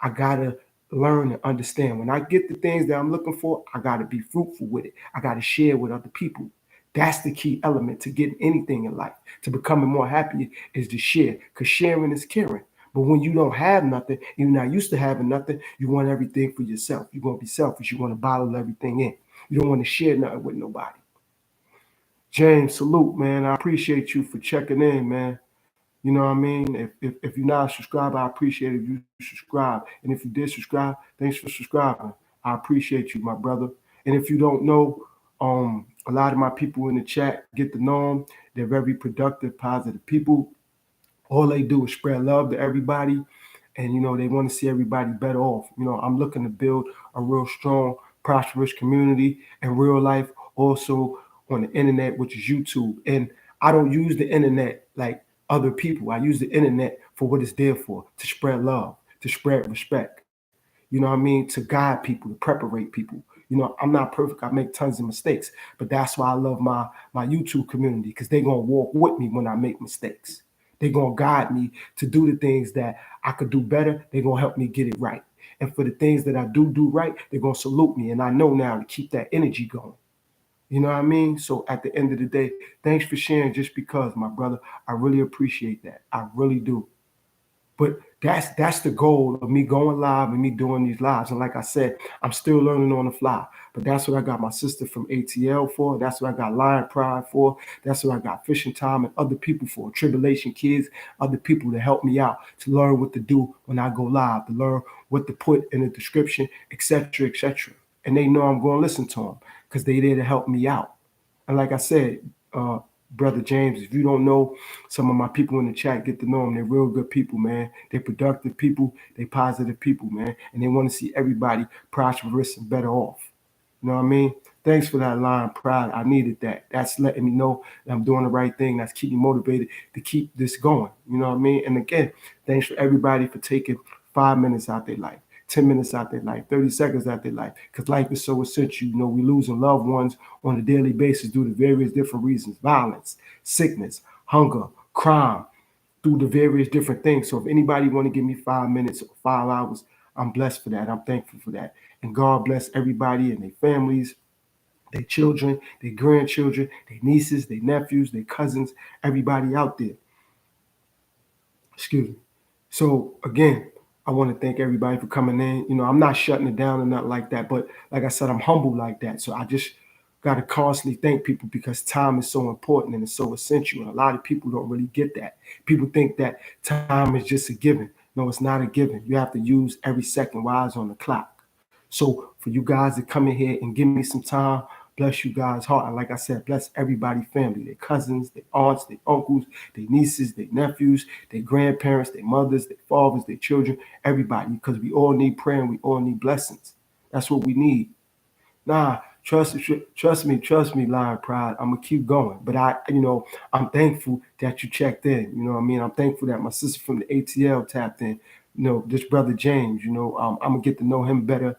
I gotta learn and understand. When I get the things that I'm looking for, I gotta be fruitful with it. I gotta share with other people. That's the key element to getting anything in life. To becoming more happy is to share, because sharing is caring. But when you don't have nothing, you're not used to having nothing, you want everything for yourself. You're gonna be selfish. You want to bottle everything in. You don't want to share nothing with nobody. James, salute, man. I appreciate you for checking in, man. You know what I mean? If you're not a subscriber, I appreciate it if you subscribe. And if you did subscribe, thanks for subscribing. I appreciate you, my brother. And if you don't know, a lot of my people in the chat, get to know them. They're very productive, positive people. All they do is spread love to everybody, and they want to see everybody better off. I'm looking to build a real strong, prosperous community in real life, also on the internet, which is YouTube. And I don't use the internet like other people. I use the internet for what it's there for: to spread love, to spread respect. You know what I mean? To guide people, to prepare people. I'm not perfect. I make tons of mistakes, but that's why I love my YouTube community, because they're gonna walk with me when I make mistakes. They're gonna guide me to do the things that I could do better. They're gonna help me get it right. And for the things that I do right, they're gonna salute me. And I know now to keep that energy going. You know what I mean? So at the end of the day, thanks for sharing just because, my brother. I really appreciate that. I really do. But that's the goal of me going live and me doing these lives. And like I said, I'm still learning on the fly. But that's what I got my sister from ATL for. That's what I got Lion Pride for. That's what I got Fishing Time and other people for. Tribulation Kids, other people to help me out, to learn what to do when I go live, to learn what to put in the description, etc., etc. And they know I'm going to listen to them because they there to help me out. And like I said, uh, Brother James, if you don't know some of my people in the chat, get to know them. They're real good people, man. They're productive people. They're positive people, man. And they want to see everybody prosperous and better off. You know what I mean? Thanks for that line, Pride. I needed that. That's letting me know that I'm doing the right thing. That's keeping me motivated to keep this going. You know what I mean? And again, thanks for everybody for taking 5 minutes out their life, 10 minutes out their life, 30 seconds out their life. Because life is so essential. We losing loved ones on a daily basis due to various different reasons: violence, sickness, hunger, crime, through the various different things. So if anybody want to give me 5 minutes or 5 hours, I'm blessed for that. I'm thankful for that. And God bless everybody and their families, their children, their grandchildren, their nieces, their nephews, their cousins, everybody out there. Excuse me. So again, I want to thank everybody for coming in. I'm not shutting it down or nothing like that, but like I said, I'm humble like that. So I just got to constantly thank people because time is so important and it's so essential. And a lot of people don't really get that. People think that time is just a given. No, it's not a given. You have to use every second while it's on the clock. So for you guys to come in here and give me some time, bless you guys' heart. And like I said, bless everybody, family, their cousins, their aunts, their uncles, their nieces, their nephews, their grandparents, their mothers, their fathers, their children, everybody, because we all need prayer and we all need blessings. That's what we need. Nah, trust me, Lion Pride. I'm gonna keep going. But I'm thankful that you checked in. You know what I mean? I'm thankful that my sister from the ATL tapped in. This brother James. I'm gonna get to know him better,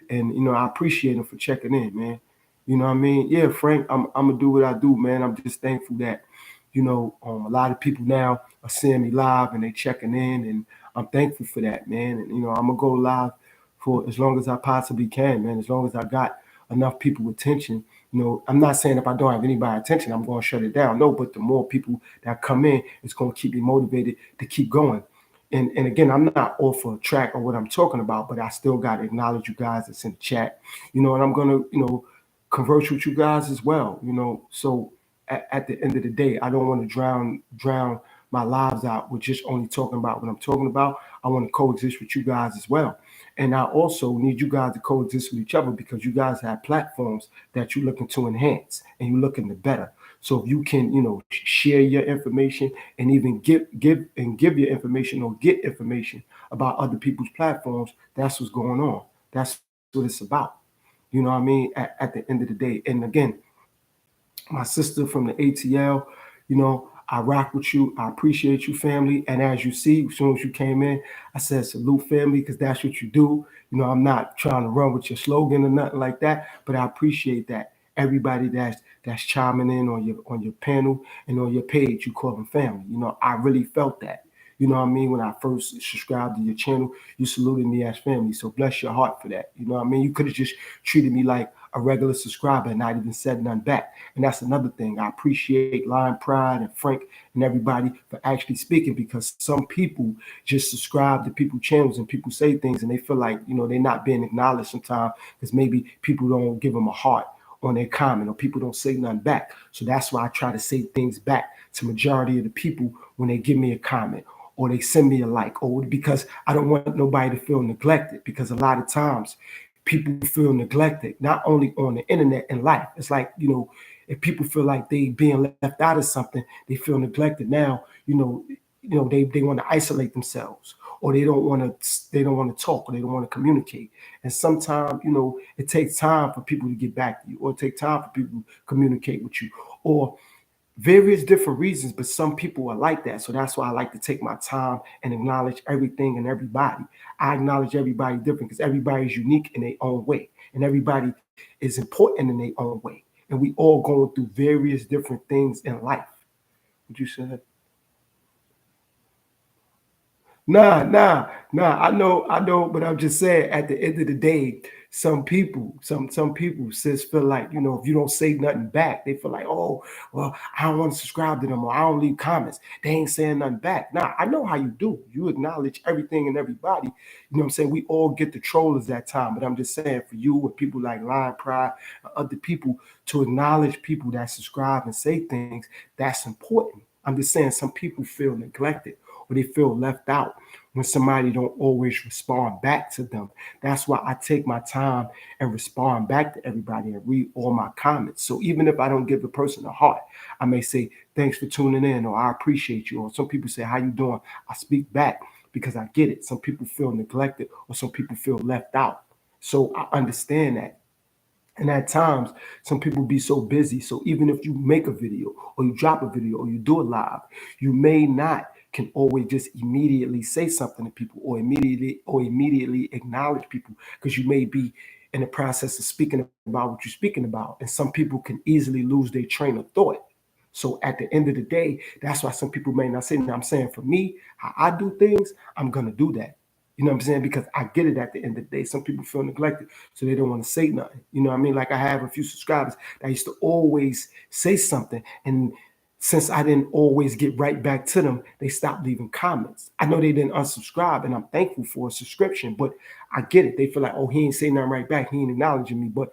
and I appreciate him for checking in, man. You know what I mean? Yeah, Frank, I'm gonna do what I do, man. I'm just thankful that a lot of people now are seeing me live and they checking in, and I'm thankful for that, man. And I'm gonna go live for as long as I possibly can, man. As long as I got enough people attention. I'm not saying if I don't have anybody attention, I'm going to shut it down. No, but the more people that come in, it's going to keep me motivated to keep going. And again, I'm not off a track on what I'm talking about, but I still got to acknowledge you guys that's in the chat. And I'm going to, converse with you guys as well. So at the end of the day, I don't want to drown my lives out with just only talking about what I'm talking about. I want to coexist with you guys as well. And I also need you guys to coexist with each other because you guys have platforms that you're looking to enhance and you're looking to better. So if you can, share your information and even give your information or get information about other people's platforms, that's what's going on. That's what it's about. You know what I mean? At the end of the day. And again, my sister from the ATL, I rock with you. I appreciate you, family. And as you see, as soon as you came in, I said salute, family, because that's what you do. I'm not trying to run with your slogan or nothing like that, but I appreciate that. Everybody that's chiming in on your panel and on your page, you call them family. I really felt that. You know what I mean? When I first subscribed to your channel, you saluted me as family. So bless your heart for that. You know what I mean? You could have just treated me like a regular subscriber and not even said nothing back. And that's another thing. I appreciate Lion Pride and Frank and everybody for actually speaking, because some people just subscribe to people's channels and people say things and they feel like, they're not being acknowledged sometimes because maybe people don't give them a heart on their comment or people don't say nothing back. So that's why I try to say things back to majority of the people when they give me a comment or they send me a like, or because I don't want nobody to feel neglected, because a lot of times people feel neglected, not only on the internet and life. It's like, if people feel like they being left out of something, they feel neglected. Now, they want to isolate themselves, or they don't want to talk, or they don't want to communicate. And sometimes, it takes time for people to get back to you, or it takes time for people to communicate with you, or various different reasons, but some people are like that. So that's why I like to take my time and acknowledge everything and everybody. I acknowledge everybody different because everybody is unique in their own way, and everybody is important in their own way. And we all going through various different things in life. Would you say? Nah. I know, but I'm just saying. At the end of the day, some people just feel like, if you don't say nothing back, they feel like, oh, well, I don't want to subscribe to them, or I don't leave comments. They ain't saying nothing back. Nah, I know how you do. You acknowledge everything and everybody. You know what I'm saying? We all get the trollers that time, but I'm just saying for you and people like Lion Pride and other people to acknowledge people that subscribe and say things, that's important. I'm just saying some people feel neglected or they feel left out when somebody don't always respond back to them. That's why I take my time and respond back to everybody and read all my comments. So even if I don't give the person a heart, I may say, thanks for tuning in, or I appreciate you. Or some people say, how you doing? I speak back because I get it. Some people feel neglected or some people feel left out. So I understand that. And at times, some people be so busy. So even if you make a video or you drop a video or you do it live, you may not can always just immediately say something to people or immediately acknowledge people, because you may be in the process of speaking about what you're speaking about. And some people can easily lose their train of thought. So at the end of the day, that's why some people may not say. Now I'm saying for me, how I do things, I'm gonna do that. You know what I'm saying? Because I get it at the end of the day. Some people feel neglected, so they don't want to say nothing. You know what I mean? Like I have a few subscribers that used to always say something. And since I didn't always get right back to them, they stopped leaving comments. I know they didn't unsubscribe, and I'm thankful for a subscription, but I get it. They feel like, oh, he ain't saying nothing right back. He ain't acknowledging me. But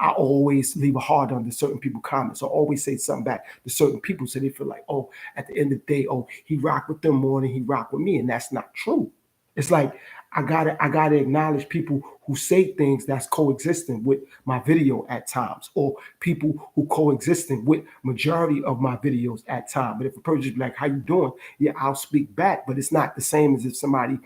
I always leave a heart under certain people comments. I always say something back to certain people, so they feel like, oh, at the end of the day, oh, he rock with them more than he rock with me. And that's not true. It's like I gotta acknowledge people who say things that's coexisting with my video at times, or people who coexisting with majority of my videos at times. But if a person is like, "How you doing?" Yeah, I'll speak back, but it's not the same as if somebody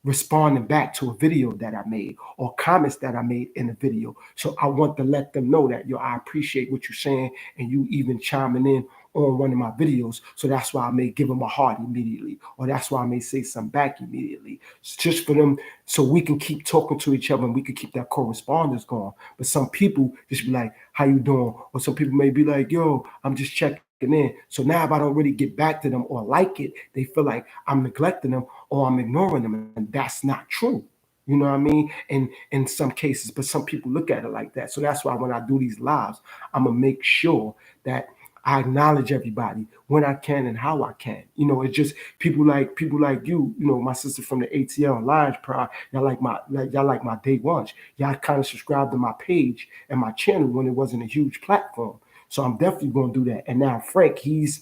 responding back to a video that I made or comments that I made in the video. So I want to let them know that, yo, I appreciate what you're saying, and you even chiming in on one of my videos. So that's why I may give them a heart immediately, or that's why I may say something back immediately. It's just for them, so we can keep talking to each other and we can keep that correspondence going. But some people just be like, how you doing? Or some people may be like, yo, I'm just checking in. So now if I don't really get back to them or like it, they feel like I'm neglecting them or I'm ignoring them. And that's not true. You know what I mean? And in some cases, but some people look at it like that. So that's why when I do these lives, I'm gonna make sure that I acknowledge everybody when I can and how I can. It's just people like you. My sister from the ATL and Lions Pride. Y'all like my day ones. Y'all kind of subscribed to my page and my channel when it wasn't a huge platform. So I'm definitely going to do that. And now Frank, he's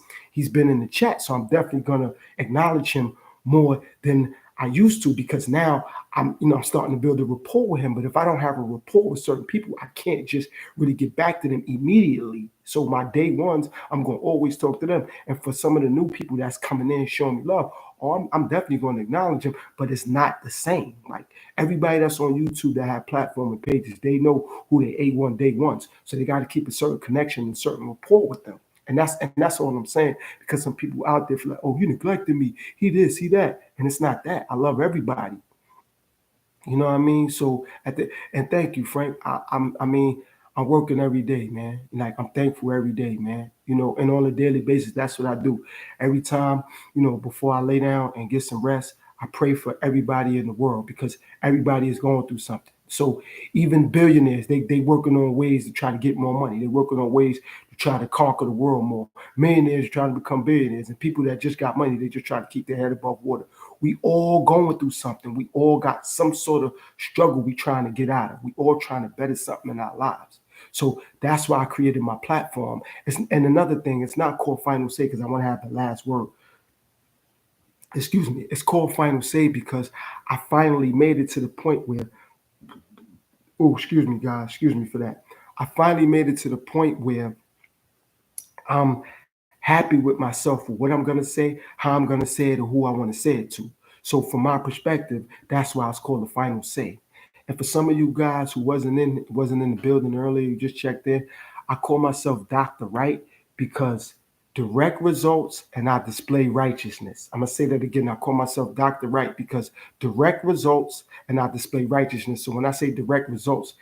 been in the chat, so I'm definitely going to acknowledge him more than I used to, because now I'm starting to build a rapport with him. But if I don't have a rapport with certain people, I can't just really get back to them immediately. So my day ones, I'm going to always talk to them. And for some of the new people that's coming in showing me love, Oh, I'm definitely going to acknowledge him, but it's not the same. Like everybody that's on YouTube that have platform and pages, they know who they A1 day ones. So they got to keep a certain connection and certain rapport with them. And that's all I'm saying. Because some people out there feel like, oh, you neglected me. He this, he that. And it's not that. I love everybody. You know what I mean? So and thank you, Frank. I'm working every day, man. Like I'm thankful every day, man. And on a daily basis, that's what I do. Every time, before I lay down and get some rest, I pray for everybody in the world because everybody is going through something. So even billionaires, they working on ways to try to get more money. They're working on ways to try to conquer the world more. Millionaires trying to become billionaires, and people that just got money, they just try to keep their head above water. We all going through something. We all got some sort of struggle we trying to get out of. We all trying to better something in our lives. So that's why I created my platform. And another thing, it's not called Final Say because I want to have the last word. Excuse me. It's called Final Say because I finally made it to the point where, oh, excuse me, guys, excuse me for that. I finally made it to the point where I'm happy with myself for what I'm going to say, how I'm going to say it, or who I want to say it to. So, from my perspective, that's why it's called the final say. And for some of you guys who wasn't in the building earlier, you just checked in, I call myself Dr. Wright because direct results and I display righteousness. I'm gonna say that again. I call myself Dr. Wright because direct results and I display righteousness. So when I say direct results,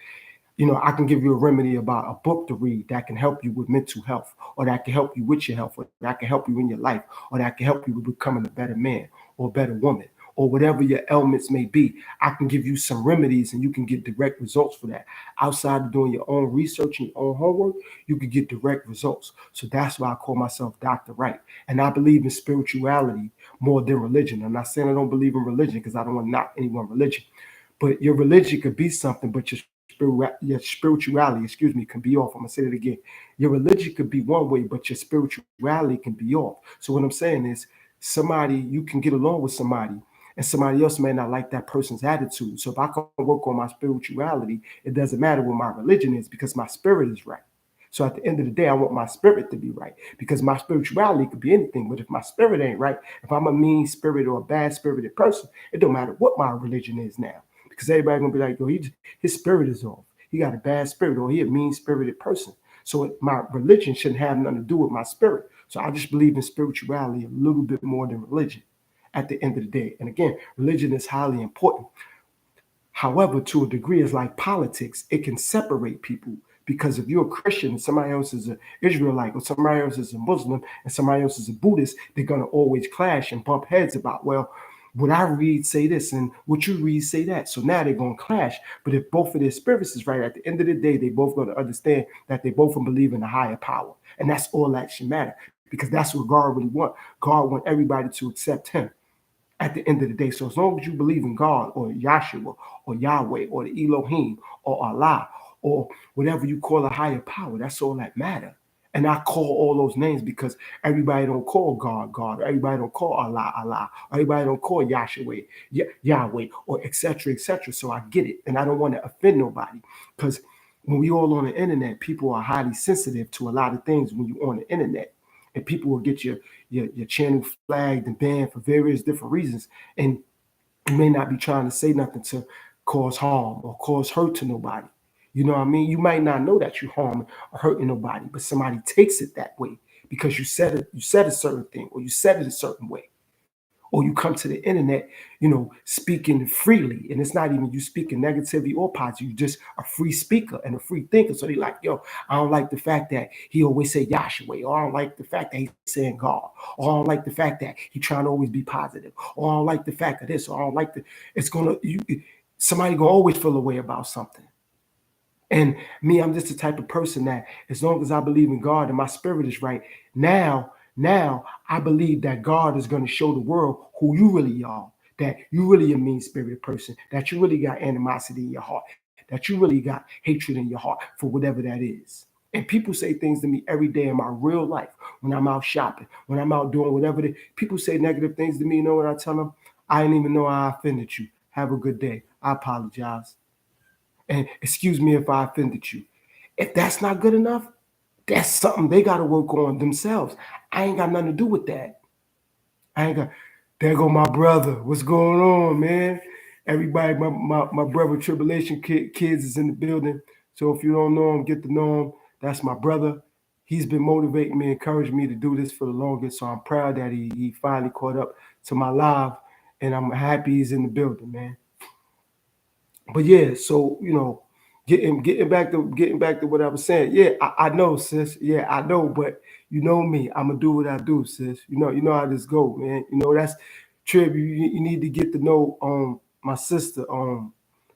I can give you a remedy about a book to read that can help you with mental health, or that can help you with your health, or that can help you in your life, or that can help you with becoming a better man or a better woman, or whatever your ailments may be. I can give you some remedies and you can get direct results for that. Outside of doing your own research and your own homework, you can get direct results. So that's why I call myself Dr. Wright. And I believe in spirituality more than religion. I'm not saying I don't believe in religion because I don't want to knock anyone religion. But your religion could be something, but your spirituality, excuse me, can be off. I'm gonna say it again. Your religion could be one way, but your spirituality can be off. So what I'm saying is, somebody you can get along with somebody, and somebody else may not like that person's attitude. So if I can work on my spirituality, it doesn't matter what my religion is because my spirit is right. So at the end of the day, I want my spirit to be right because my spirituality could be anything. But if my spirit ain't right, if I'm a mean spirit or a bad spirited person, it don't matter what my religion is now because everybody gonna be like, yo, his spirit is off. He got a bad spirit or he a mean spirited person. So my religion shouldn't have nothing to do with my spirit. So I just believe in spirituality a little bit more than religion at the end of the day. And again, religion is highly important. However, to a degree, it's like politics. It can separate people because if you're a Christian and somebody else is an Israelite or somebody else is a Muslim and somebody else is a Buddhist, they're going to always clash and bump heads about, well, what I read say this and what you read say that. So now they're going to clash. But if both of their spirits is right, at the end of the day, they both going to understand that they both believe in a higher power. And that's all that should matter because that's what God really want. God want everybody to accept him at the end of the day. So as long as you believe in God or Yahshua or Yahweh or the Elohim or Allah or whatever you call a higher power, that's all that matter. And I call all those names because everybody don't call God God, or everybody don't call Allah Allah, or everybody don't call Yahshua Yahweh, or etc. etc. So I get it, and I don't want to offend nobody because when we all on the internet, people are highly sensitive to a lot of things when you're on the internet, and people will get your channel flagged and banned for various different reasons, and you may not be trying to say nothing to cause harm or cause hurt to nobody. You know what I mean? You might not know that you're harming or hurting nobody, but somebody takes it that way because you said a certain thing or you said it a certain way. Or you come to the internet, speaking freely, and it's not even you speaking negativity or positive. You're just a free speaker and a free thinker. So they like, yo, I don't like the fact that he always say Yahshua, or I don't like the fact that he's saying God, or I don't like the fact that he trying to always be positive, or I don't like the fact of this, or I don't like the. It's gonna somebody gonna always feel a way about something. And me, I'm just the type of person that as long as I believe in God and my spirit is right, now I believe that God is going to show the world who you really are, that you really a mean spirited person, that you really got animosity in your heart, that you really got hatred in your heart for whatever that is. And people say things to me every day in my real life when I'm out shopping, when I'm out doing whatever. People say negative things to me. You know what I tell them? I didn't even know I offended you. Have a good day. I apologize. And excuse me if I offended you. If that's not good enough, that's something they got to work on themselves. I ain't got nothing to do with that. I ain't got. There go my brother. What's going on, man? Everybody, my brother Tribulation Kids is in the building. So if you don't know him, get to know him. That's my brother. He's been motivating me, encouraging me to do this for the longest. So I'm proud that he finally caught up to my live, and I'm happy he's in the building, man. But yeah, so getting back to what I was saying. Yeah, I know, sis. Yeah, I know, but you know me, I'm gonna do what I do, sis. You know how this go, man. That's Trib. You need to get to know my sister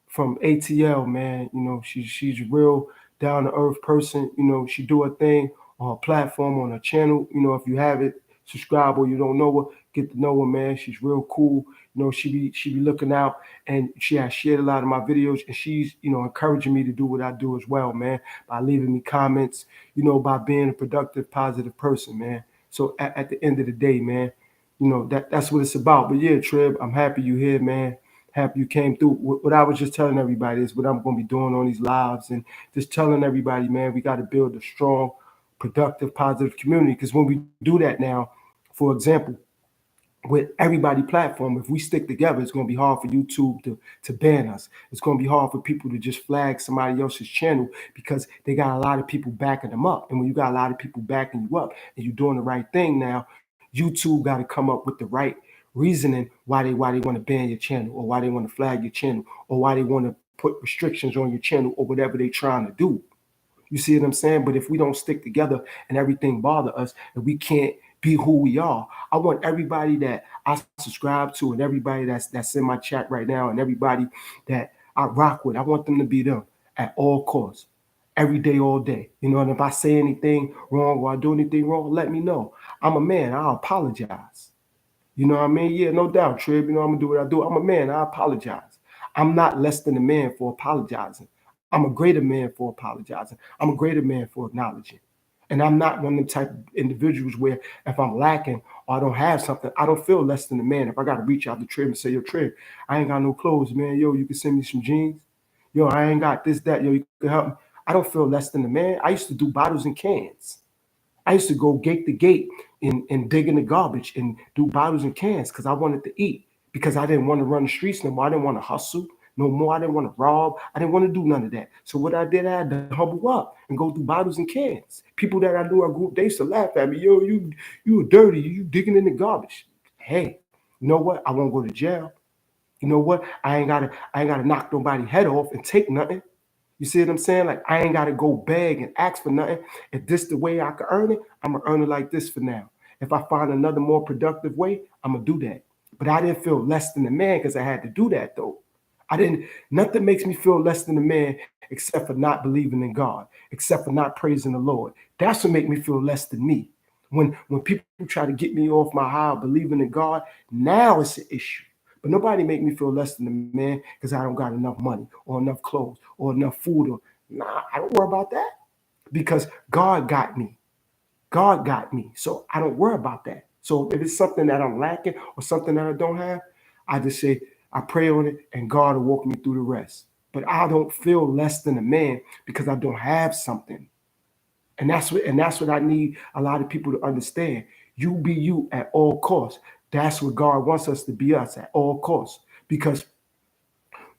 from ATL, man. She's a real down to earth person. She do her thing on her platform, on her channel. If you have it, subscribe, or you don't know her, get to know her, man. She's real cool. She be looking out, and she has shared a lot of my videos, and she's encouraging me to do what I do as well, man, by leaving me comments, by being a productive, positive person, man. So at the end of the day, man, that's what it's about. But yeah, Trib, I'm happy you here, man. Happy you came through. What I was just telling everybody is what I'm going to be doing on these lives, and just telling everybody, man, we got to build a strong, productive, positive community. Because when we do that now, for example, with everybody platform, if we stick together, it's going to be hard for YouTube to ban us. It's going to be hard for people to just flag somebody else's channel because they got a lot of people backing them up. And when you got a lot of people backing you up and you're doing the right thing now, YouTube got to come up with the right reasoning why they want to ban your channel, or why they want to flag your channel, or why they want to put restrictions on your channel, or whatever they're trying to do. You see what I'm saying? But if we don't stick together and everything bother us and we can't be who we are, I want everybody that I subscribe to and everybody that's in my chat right now and everybody that I rock with, I want them to be them at all costs, every day, all day. And if I say anything wrong or I do anything wrong, let me know. I'm a man. I'll apologize. You know what I mean? Yeah, no doubt, Trib. I'm gonna do what I do. I'm a man. I apologize. I'm not less than a man for apologizing. I'm a greater man for apologizing. I'm a greater man for acknowledging. And I'm not one of them type of individuals where if I'm lacking or I don't have something, I don't feel less than a man. If I got to reach out to Trib and say, yo, Trib, I ain't got no clothes, man. Yo, you can send me some jeans. Yo, I ain't got this, that. Yo, you can help me. I don't feel less than a man. I used to do bottles and cans. I used to go gate to gate and dig in the garbage and do bottles and cans because I wanted to eat, because I didn't want to run the streets no more. I didn't want to hustle no more. I didn't want to rob. I didn't want to do none of that. So what I did, I had to humble up and go through bottles and cans. People that I knew I grew up, they used to laugh at me. Yo, you were dirty. You digging in the garbage. Hey, you know what? I won't go to jail. You know what? I ain't gotta knock nobody's head off and take nothing. You see what I'm saying? Like, I ain't got to go beg and ask for nothing. If this the way I can earn it, I'm gonna earn it like this for now. If I find another more productive way, I'm gonna do that. But I didn't feel less than a man because I had to do that though. I didn't. Nothing makes me feel less than a man except for not believing in God, except for not praising the Lord. That's what make me feel less than me. When people try to get me off my high believing in God, now it's an issue. But nobody make me feel less than a man because I don't got enough money or enough clothes or enough food. Or nah, I don't worry about that because God got me. God got me. So I don't worry about that. So if it's something that I'm lacking or something that I don't have, I just say, I pray on it and God will walk me through the rest. But I don't feel less than a man because I don't have something. And that's what I need a lot of people to understand. You be you at all costs. That's what God wants us to be, us at all costs. Because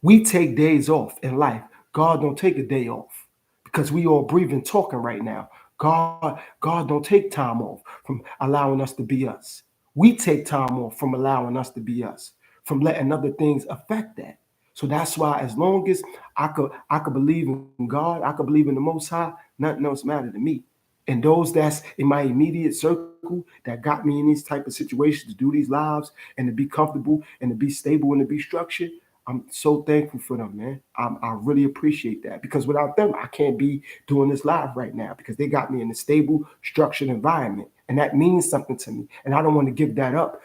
we take days off in life. God don't take a day off because we all breathing, talking right now. God don't take time off from allowing us to be us. We take time off from allowing us to be us, from letting other things affect that. So that's why, as long as I could believe in God, I could believe in the Most High, nothing else matters to me. And those that's in my immediate circle that got me in these type of situations to do these lives and to be comfortable and to be stable and to be structured, I'm so thankful for them, man. I really appreciate that because without them, I can't be doing this live right now because they got me in a stable, structured environment, and that means something to me. And I don't want to give that up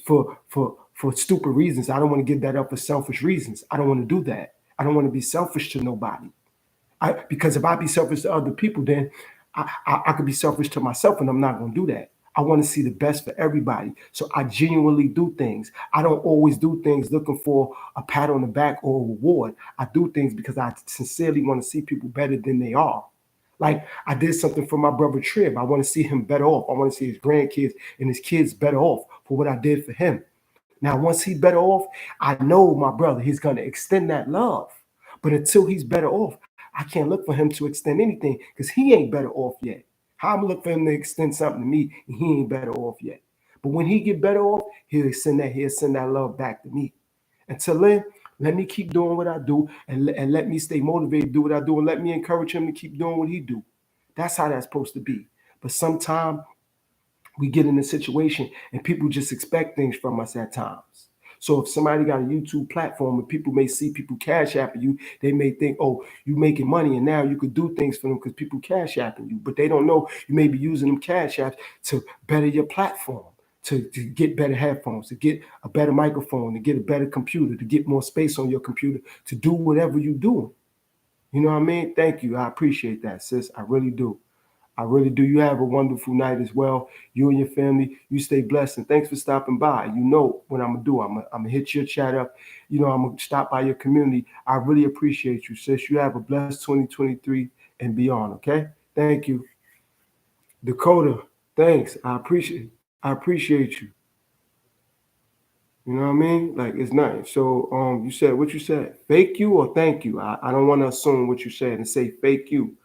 for stupid reasons. I don't want to give that up for selfish reasons. I don't want to do that. I don't want to be selfish to nobody. Because if I be selfish to other people, then I could be selfish to myself, and I'm not going to do that. I want to see the best for everybody. So I genuinely do things. I don't always do things looking for a pat on the back or a reward. I do things because I sincerely want to see people better than they are. Like, I did something for my brother Trib. I want to see him better off. I want to see his grandkids and his kids better off for what I did for him. Now, once he's better off, I know my brother, he's going to extend that love. But until he's better off, I can't look for him to extend anything because he ain't better off yet. How I'm look for him to extend something to me and he ain't better off yet. But when he get better off, he'll send that love back to me. Until then, let me keep doing what I do and let me stay motivated to do what I do and let me encourage him to keep doing what he do. That's how that's supposed to be. But sometimes we get in a situation and people just expect things from us at times. So if somebody got a YouTube platform and people may see people cash apping you, they may think, oh, you making money and now you could do things for them because people cash apping you. But they don't know you may be using them cash apps to better your platform, to get better headphones, to get a better microphone, to get a better computer, to get more space on your computer, to do whatever you're doing. You know what I mean? Thank you. I appreciate that, sis. I really do. I really do. You have a wonderful night as well. You and your family, you stay blessed. And thanks for stopping by. You know what I'm going to do. I'm going to hit your chat up. You know, I'm going to stop by your community. I really appreciate you, sis. You have a blessed 2023 and beyond, okay? Thank you. Dakota, thanks. I appreciate you. You know what I mean? Like it's nice. So you said what you said, fake you or thank you. I don't want to assume what you said and say fake you.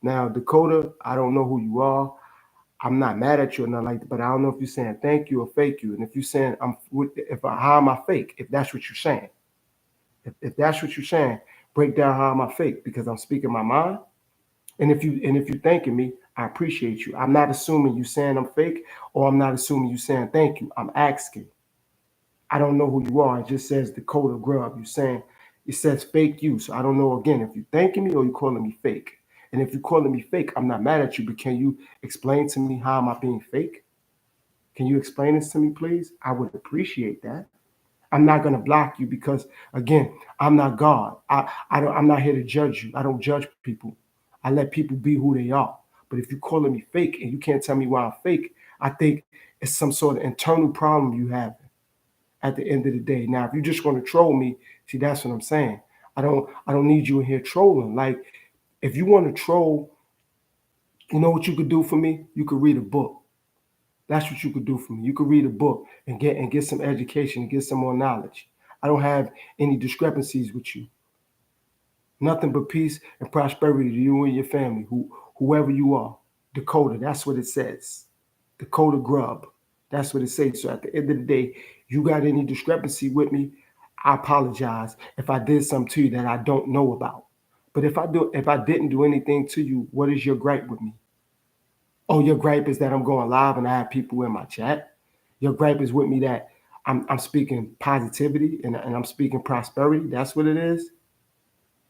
Now, Dakota, I don't know who you are. I'm not mad at you or nothing like that, but I don't know if you're saying thank you or fake you. And if you're saying how am I fake? If that's what you're saying, if that's what you're saying, break down how am I fake because I'm speaking my mind. And if you're thanking me, I appreciate you. I'm not assuming you saying I'm fake, or I'm not assuming you saying thank you. I'm asking. I don't know who you are. It just says Dakota Grub. You're saying it says fake you. So I don't know again if you're thanking me or you're calling me fake. And if you're calling me fake, I'm not mad at you, but can you explain to me how am I being fake? Can you explain this to me, please? I would appreciate that. I'm not gonna block you because again, I'm not God. I'm not here to judge you. I don't judge people. I let people be who they are. But if you're calling me fake and you can't tell me why I'm fake, I think it's some sort of internal problem you have at the end of the day. Now, if you just want to troll me, see, that's what I'm saying. I don't need you in here trolling. Like, if you want to troll, you know what you could do for me? You could read a book. That's what you could do for me. You could read a book and get some education and get some more knowledge. I don't have any discrepancies with you. Nothing but peace and prosperity to you and your family, whoever you are. Dakota, that's what it says. Dakota Grub. That's what it says. So at the end of the day, you got any discrepancy with me, I apologize if I did something to you that I don't know about. But if I didn't do anything to you, what is your gripe with me? Oh, your gripe is that I'm going live and I have people in my chat. Your gripe is with me that I'm speaking positivity and I'm speaking prosperity. That's what it is.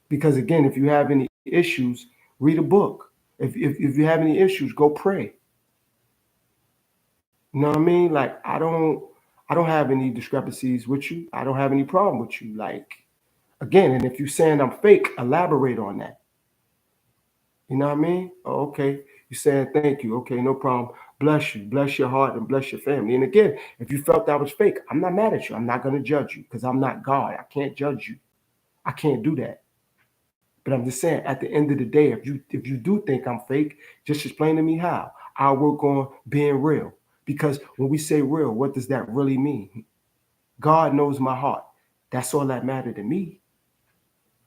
Because again, if you have any issues, read a book. If you have any issues, go pray. You know what I mean? Like I don't have any discrepancies with you. I don't have any problem with you. Like again, and if you're saying I'm fake, elaborate on that. You know what I mean? Oh, okay. You're saying thank you. Okay, no problem. Bless you. Bless your heart and bless your family. And again, if you felt that was fake, I'm not mad at you. I'm not gonna judge you because I'm not God. I can't judge you. I can't do that. But I'm just saying, at the end of the day, if you do think I'm fake, just explain to me how. I'll work on being real. Because when we say real, what does that really mean? God knows my heart. That's all that matters to me.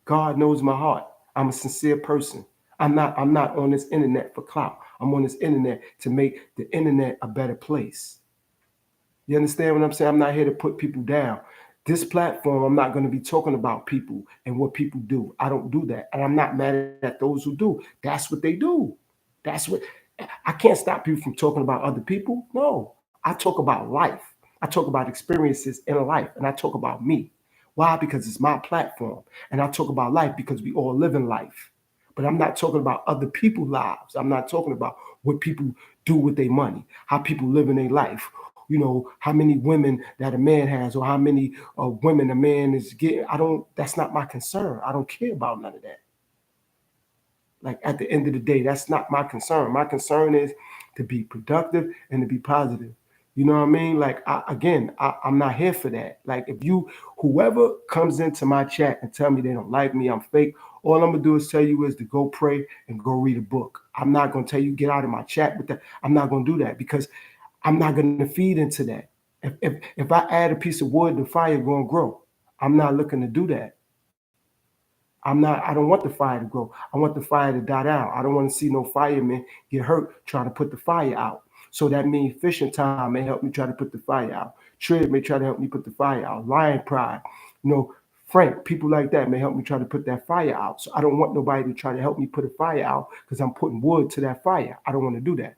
God knows my heart. I'm a sincere person. I'm not on this internet for clout. I'm on this internet to make the internet a better place. You understand what I'm saying? I'm not here to put people down. This platform, I'm not going to be talking about people and what people do. I don't do that. And I'm not mad at those who do. That's what they do. That's what I can't stop people from talking about other people. No, I talk about life. I talk about experiences in life and I talk about me. Why? Because it's my platform. And I talk about life because we all live in life. But I'm not talking about other people's lives. I'm not talking about what people do with their money, how people live in their life, how many women that a man has or how many women a man is getting. That's not my concern. I don't care about none of that. Like at the end of the day, that's not my concern. My concern is to be productive and to be positive. You know what I mean? Like I'm not here for that. Like whoever comes into my chat and tell me they don't like me, I'm fake. All I'm gonna do is tell you is to go pray and go read a book. I'm not gonna tell you get out of my chat with that. I'm not gonna do that because I'm not gonna feed into that. If I add a piece of wood, the fire gonna grow. I'm not looking to do that. I don't want the fire to grow. I want the fire to die down. I don't want to see no firemen get hurt trying to put the fire out. So that means fishing time may help me try to put the fire out. Trade may try to help me put the fire out. Lion Pride, you know, Frank, people like that may help me try to put that fire out. So I don't want nobody to try to help me put a fire out because I'm putting wood to that fire. I don't want to do that.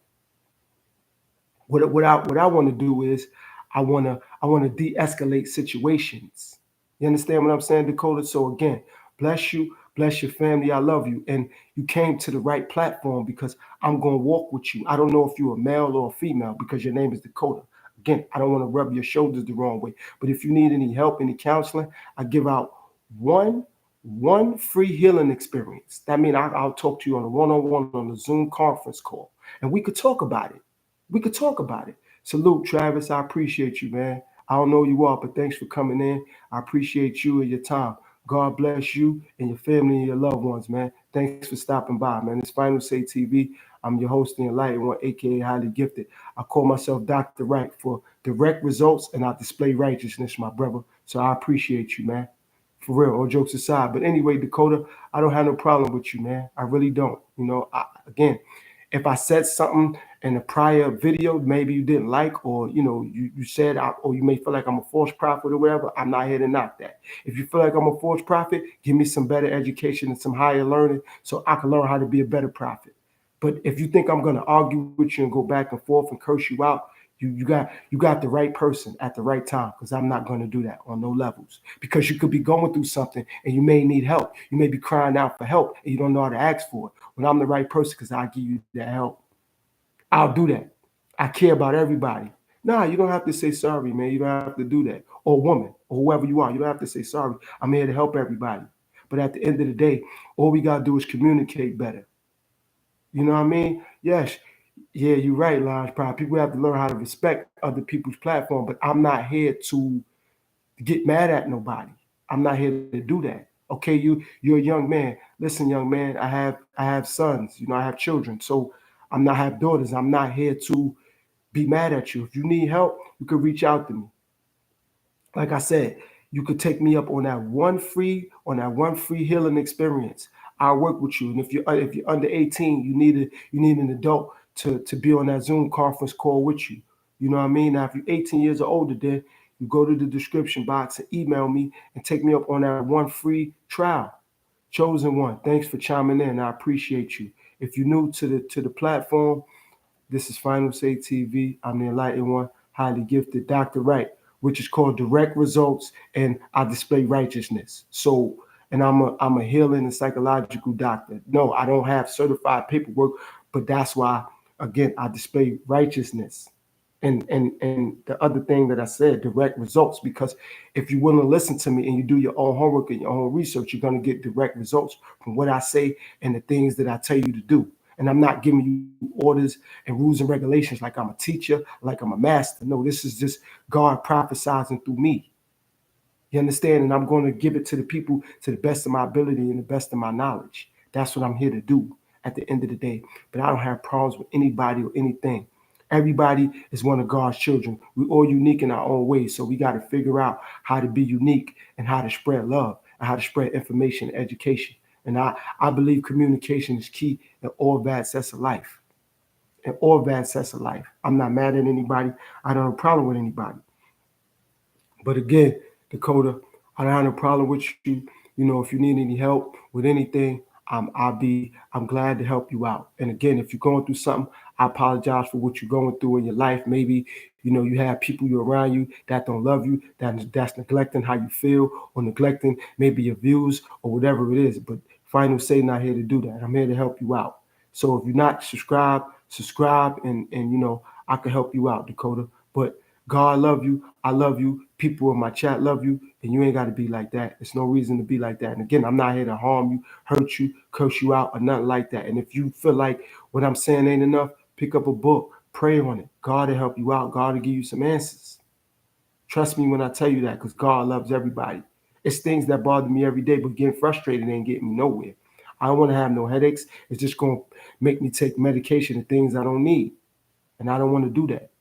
What I want to do is I want to de-escalate situations. You understand what I'm saying, Dakota? So again, bless you, bless your family. I love you, and you came to the right platform because I'm gonna walk with you. I don't know if you're a male or a female because your name is Dakota. Again, I don't want to rub your shoulders the wrong way, but if you need any help, any counseling, I give out one one free healing experience. That means I'll talk to you on a one-on-one on the Zoom conference call, and we could talk about it. We could talk about it. Salute, Travis. I appreciate you, man. I don't know you all, but thanks for coming in. I appreciate you and your time. God bless you and your family and your loved ones, man. Thanks for stopping by, man. It's Final Say TV. I'm your host and enlightened one, aka highly gifted. I call myself Dr. Wright for direct results, and I display righteousness, my brother. So I appreciate you, man. For real, all jokes aside. But anyway, Dakota, I don't have no problem with you, man. I really don't. Again, if I said something in a prior video maybe you didn't like, or you said or you may feel like I'm a false prophet or whatever, I'm not here to knock that. If you feel like I'm a false prophet, give me some better education and some higher learning so I can learn how to be a better prophet. But if you think I'm going to argue with you and go back and forth and curse you out, you got the right person at the right time, because I'm not going to do that on no levels. Because you could be going through something and you may need help. You may be crying out for help and you don't know how to ask for it. When I'm the right person, because I'll give you that help. I'll do that. I care about everybody. Nah, you don't have to say sorry, man. You don't have to do that. Or woman, or whoever you are. You don't have to say sorry. I'm here to help everybody. But at the end of the day, all we got to do is communicate better. You know what I mean? Yes. Yeah, you're right, Lodge Pride. People have to learn how to respect other people's platform, but I'm not here to get mad at nobody. I'm not here to do that. Okay, you're a young man. Listen, young man, I have sons. I have children. So I have daughters. I'm not here to be mad at you. If you need help, you can reach out to me. Like I said, you could take me up on that one free healing experience. I'll work with you. And if you're under 18, you need an adult to be on that Zoom conference call with you. You know what I mean? Now, if you're 18 years or older, then you go to the description box and email me and take me up on that one free trial. Chosen one. Thanks for chiming in. I appreciate you. If you're new to the platform, this is Final Say TV. I'm the enlightened one, highly gifted Dr. Wright, which is called Direct Results, and I display righteousness. So, and I'm a healing and psychological doctor. No, I don't have certified paperwork, but that's why, again, I display righteousness. And the other thing that I said, direct results, because if you're willing to listen to me and you do your own homework and your own research, you're going to get direct results from what I say and the things that I tell you to do. And I'm not giving you orders and rules and regulations like I'm a teacher, like I'm a master. No, this is just God prophesizing through me. You understand? And I'm going to give it to the people to the best of my ability and the best of my knowledge. That's what I'm here to do at the end of the day. But I don't have problems with anybody or anything. Everybody is one of God's children. We're all unique in our own ways. So we got to figure out how to be unique and how to spread love and how to spread information and education. And I believe communication is key in all facets of life. In all facets of life. I'm not mad at anybody. I don't have a problem with anybody. But again, Dakota, I don't have no problem with you. If you need any help with anything, I'm glad to help you out. And again, if you're going through something, I apologize for what you're going through in your life. Maybe you have people you around you that don't love you, that's neglecting how you feel, or neglecting maybe your views or whatever it is. But Final Say not here to do that. I'm here to help you out. So if you're not subscribed, subscribe, and I can help you out, Dakota. But God love you. I love you. People in my chat love you. And you ain't got to be like that. There's no reason to be like that. And again, I'm not here to harm you, hurt you, curse you out, or nothing like that. And if you feel like what I'm saying ain't enough, pick up a book, pray on it. God will help you out. God will give you some answers. Trust me when I tell you that, because God loves everybody. It's things that bother me every day, but getting frustrated ain't getting me nowhere. I don't want to have no headaches. It's just going to make me take medication and things I don't need. And I don't want to do that.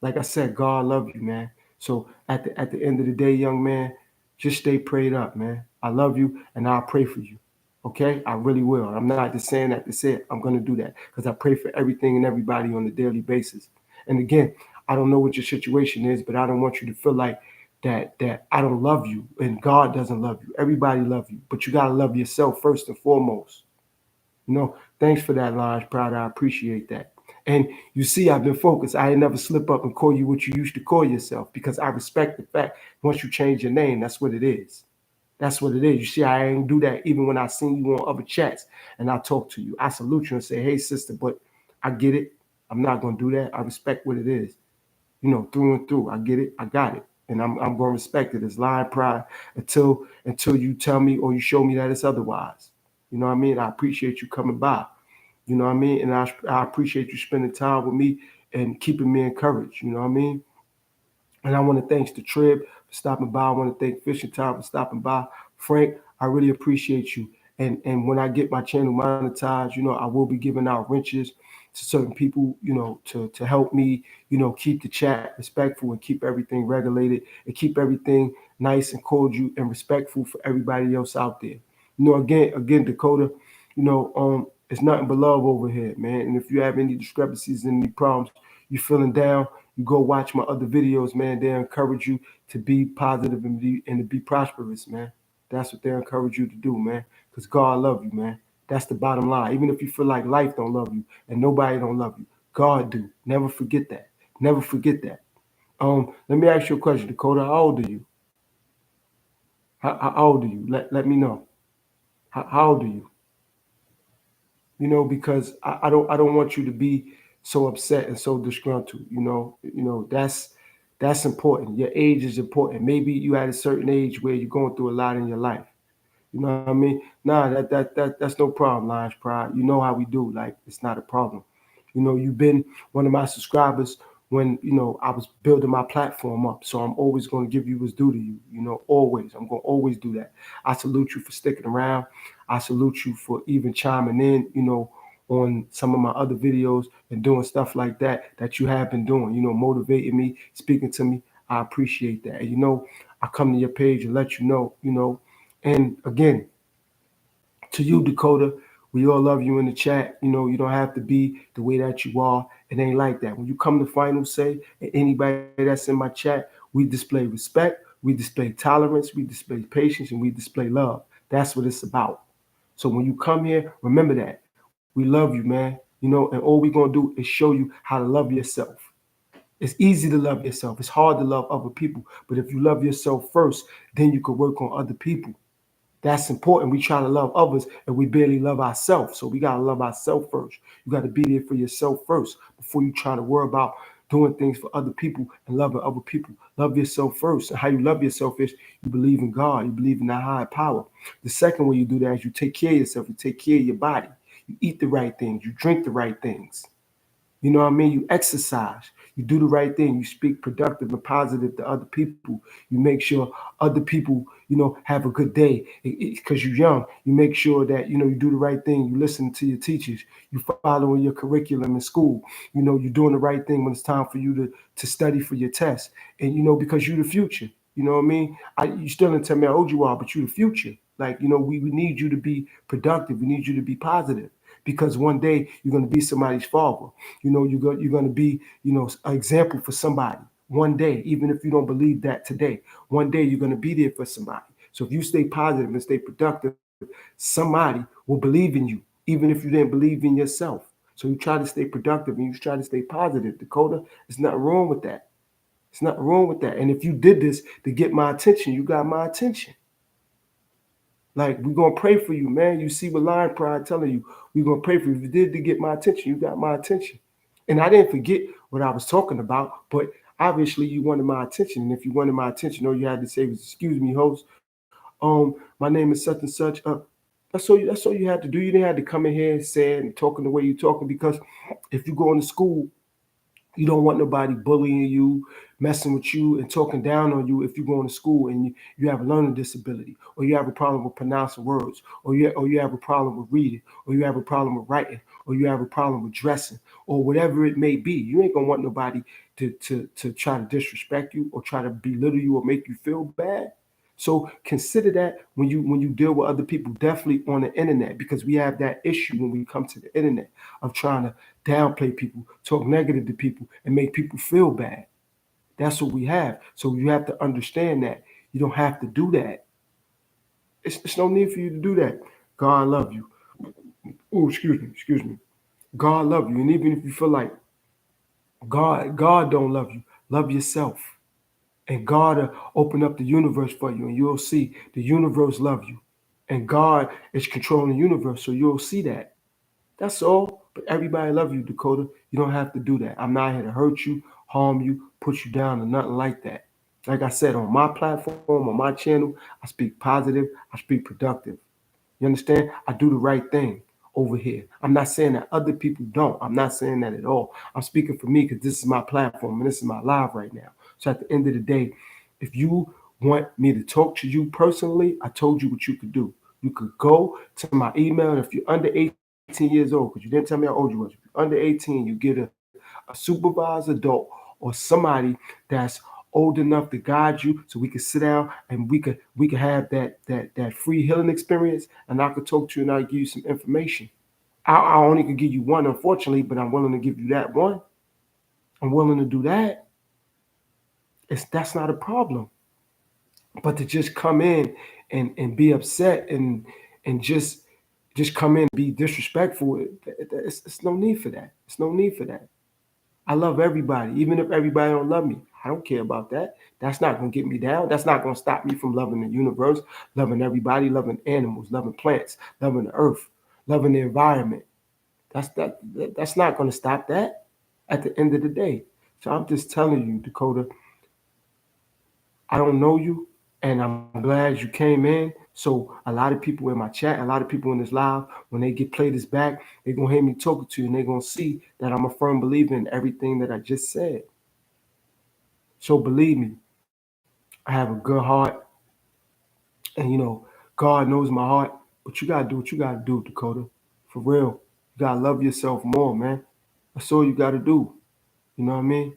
Like I said, God love you, man. So at the end of the day, young man, just stay prayed up, man. I love you and I'll pray for you. Okay? I really will. I'm not just saying that to say it. I'm gonna do that because I pray for everything and everybody on a daily basis. And again, I don't know what your situation is, but I don't want you to feel like that I don't love you and God doesn't love you. Everybody love you, but you gotta love yourself first and foremost. Thanks for that, Lodge Pride. I appreciate that. And you see, I've been focused. I ain't never slip up and call you what you used to call yourself because I respect the fact once you change your name, that's what it is. That's what it is. You see, I ain't do that even when I seen you on other chats and I talk to you. I salute you and say, hey, sister, but I get it. I'm not going to do that. I respect what it is. Through and through. I get it. I got it. And I'm going to respect it. It's lying pride until you tell me or you show me that it's otherwise. You know what I mean? I appreciate you coming by. You know what I mean? And I appreciate you spending time with me and keeping me encouraged. You know what I mean? And I want to thanks the Trib for stopping by. I want to thank Fishing Time for stopping by. Frank, I really appreciate you. And when I get my channel monetized, I will be giving out wrenches to certain people, to help me, keep the chat respectful and keep everything regulated and keep everything nice and cordial and respectful for everybody else out there. Again, Dakota, it's nothing but love over here, man. And if you have any discrepancies and any problems, you feeling down, you go watch my other videos, man. They encourage you to be positive and to be prosperous, man. That's what they encourage you to do, man. Because God love you, man. That's the bottom line. Even if you feel like life don't love you and nobody don't love you, God do. Never forget that. Never forget that. Let me ask you a question, Dakota. How old are you? How old are you? Let me know. How old are you? Because I don't want you to be so upset and so disgruntled. That's important. Your age is important. Maybe you at a certain age where you're going through a lot in your life. You know what I mean? Nah, that's no problem, Lines Pride. You know how we do. Like, it's not a problem. You've been one of my subscribers when, I was building my platform up. So I'm always going to give you what's due to you, always. I'm going to always do that. I salute you for sticking around. I salute you for even chiming in, on some of my other videos and doing stuff like that you have been doing, motivating me, speaking to me. I appreciate that. And, I come to your page and let you know, and again, to you, Dakota, we all love you in the chat. You don't have to be the way that you are. It ain't like that. When you come to Final Say, and anybody that's in my chat, we display respect, we display tolerance, we display patience, and we display love. That's what it's about. So when you come here, remember that. We love you, man. And all we're going to do is show you how to love yourself. It's easy to love yourself. It's hard to love other people. But if you love yourself first, then you can work on other people. That's important. We try to love others and we barely love ourselves. So we got to love ourselves first. You got to be there for yourself first before you try to worry about doing things for other people and loving other people. Love yourself first. And how you love yourself is you believe in God. You believe in that higher power. The second way you do that is you take care of yourself. You take care of your body. You eat the right things. You drink the right things. You know what I mean? You exercise. You do the right thing. You speak productive and positive to other people. You make sure other people, have a good day because you're young. You make sure that, you do the right thing. You listen to your teachers. You following your curriculum in school. You're doing the right thing when it's time for you to study for your test. And, because you're the future. You know what I mean? You still didn't tell me how old you are, but you're the future. Like, we need you to be productive. We need you to be positive because one day you're going to be somebody's father. You're going to be, an example for somebody one day, even if you don't believe that today. One day you're going to be there for somebody. So if you stay positive and stay productive, somebody will believe in you, even if you didn't believe in yourself. So you try to stay productive and you try to stay positive, Dakota. There's nothing wrong with that. It's nothing wrong with that. And if you did this to get my attention, you got my attention. Like, we're going to pray for you, man. You see what Lion Pride telling you. We're going to pray for you. If you did to get my attention, you got my attention. And I didn't forget what I was talking about, but obviously you wanted my attention. And if you wanted my attention, all you had to say was, excuse me, host. My name is such and such. That's all you had to do. You didn't have to come in here and say it and talking the way you're talking because if you go into school, you don't want nobody bullying you, messing with you, and talking down on you if you're going to school and you have a learning disability, or you have a problem with pronouncing words, or you have a problem with reading, or you have a problem with writing, or you have a problem with dressing, or whatever it may be. You ain't gonna want nobody to try to disrespect you or try to belittle you or make you feel bad. So consider that when you deal with other people, definitely on the internet, because we have that issue when we come to the internet of trying to downplay people, talk negative to people, and make people feel bad. That's what we have. So you have to understand that you don't have to do that. It's no need for you to do that. God love you. Oh, excuse me. God love you, and even if you feel like God don't love you, love yourself. And God will open up the universe for you, and you'll see the universe love you. And God is controlling the universe, so you'll see that. That's all. But everybody love you, Dakota. You don't have to do that. I'm not here to hurt you, harm you, put you down, or nothing like that. Like I said, on my platform, on my channel, I speak positive, I speak productive. You understand? I do the right thing over here. I'm not saying that other people don't. I'm not saying that at all. I'm speaking for me because this is my platform and this is my live right now. So at the end of the day, if you want me to talk to you personally, I told you what you could do. You could go to my email, and if you're under 18 years old, because you didn't tell me how old you was, if you're under 18, you get a supervised adult or somebody that's old enough to guide you so we could sit down and we could have that free healing experience, and I could talk to you and I'll give you some information. I only could give you one, unfortunately, but I'm willing to give you that one. I'm willing to do that. That's not a problem. But to just come in and be upset and just come in and be disrespectful, it's no need for that. It's no need for that. I love everybody, even if everybody don't love me. I don't care about that. That's not gonna get me down. That's not gonna stop me from loving the universe, loving everybody, loving animals, loving plants, loving the earth, loving the environment. That's not gonna stop that at the end of the day. So I'm just telling you, Dakota, I don't know you, and I'm glad you came in. So a lot of people in my chat, a lot of people in this live, when they get play this back, they're gonna hear me talking to you, and they're gonna see that I'm a firm believer in everything that I just said. So believe me, I have a good heart, and God knows my heart. But you gotta do what you gotta do, Dakota. For real, you gotta love yourself more, man. That's all you gotta do. You know what I mean?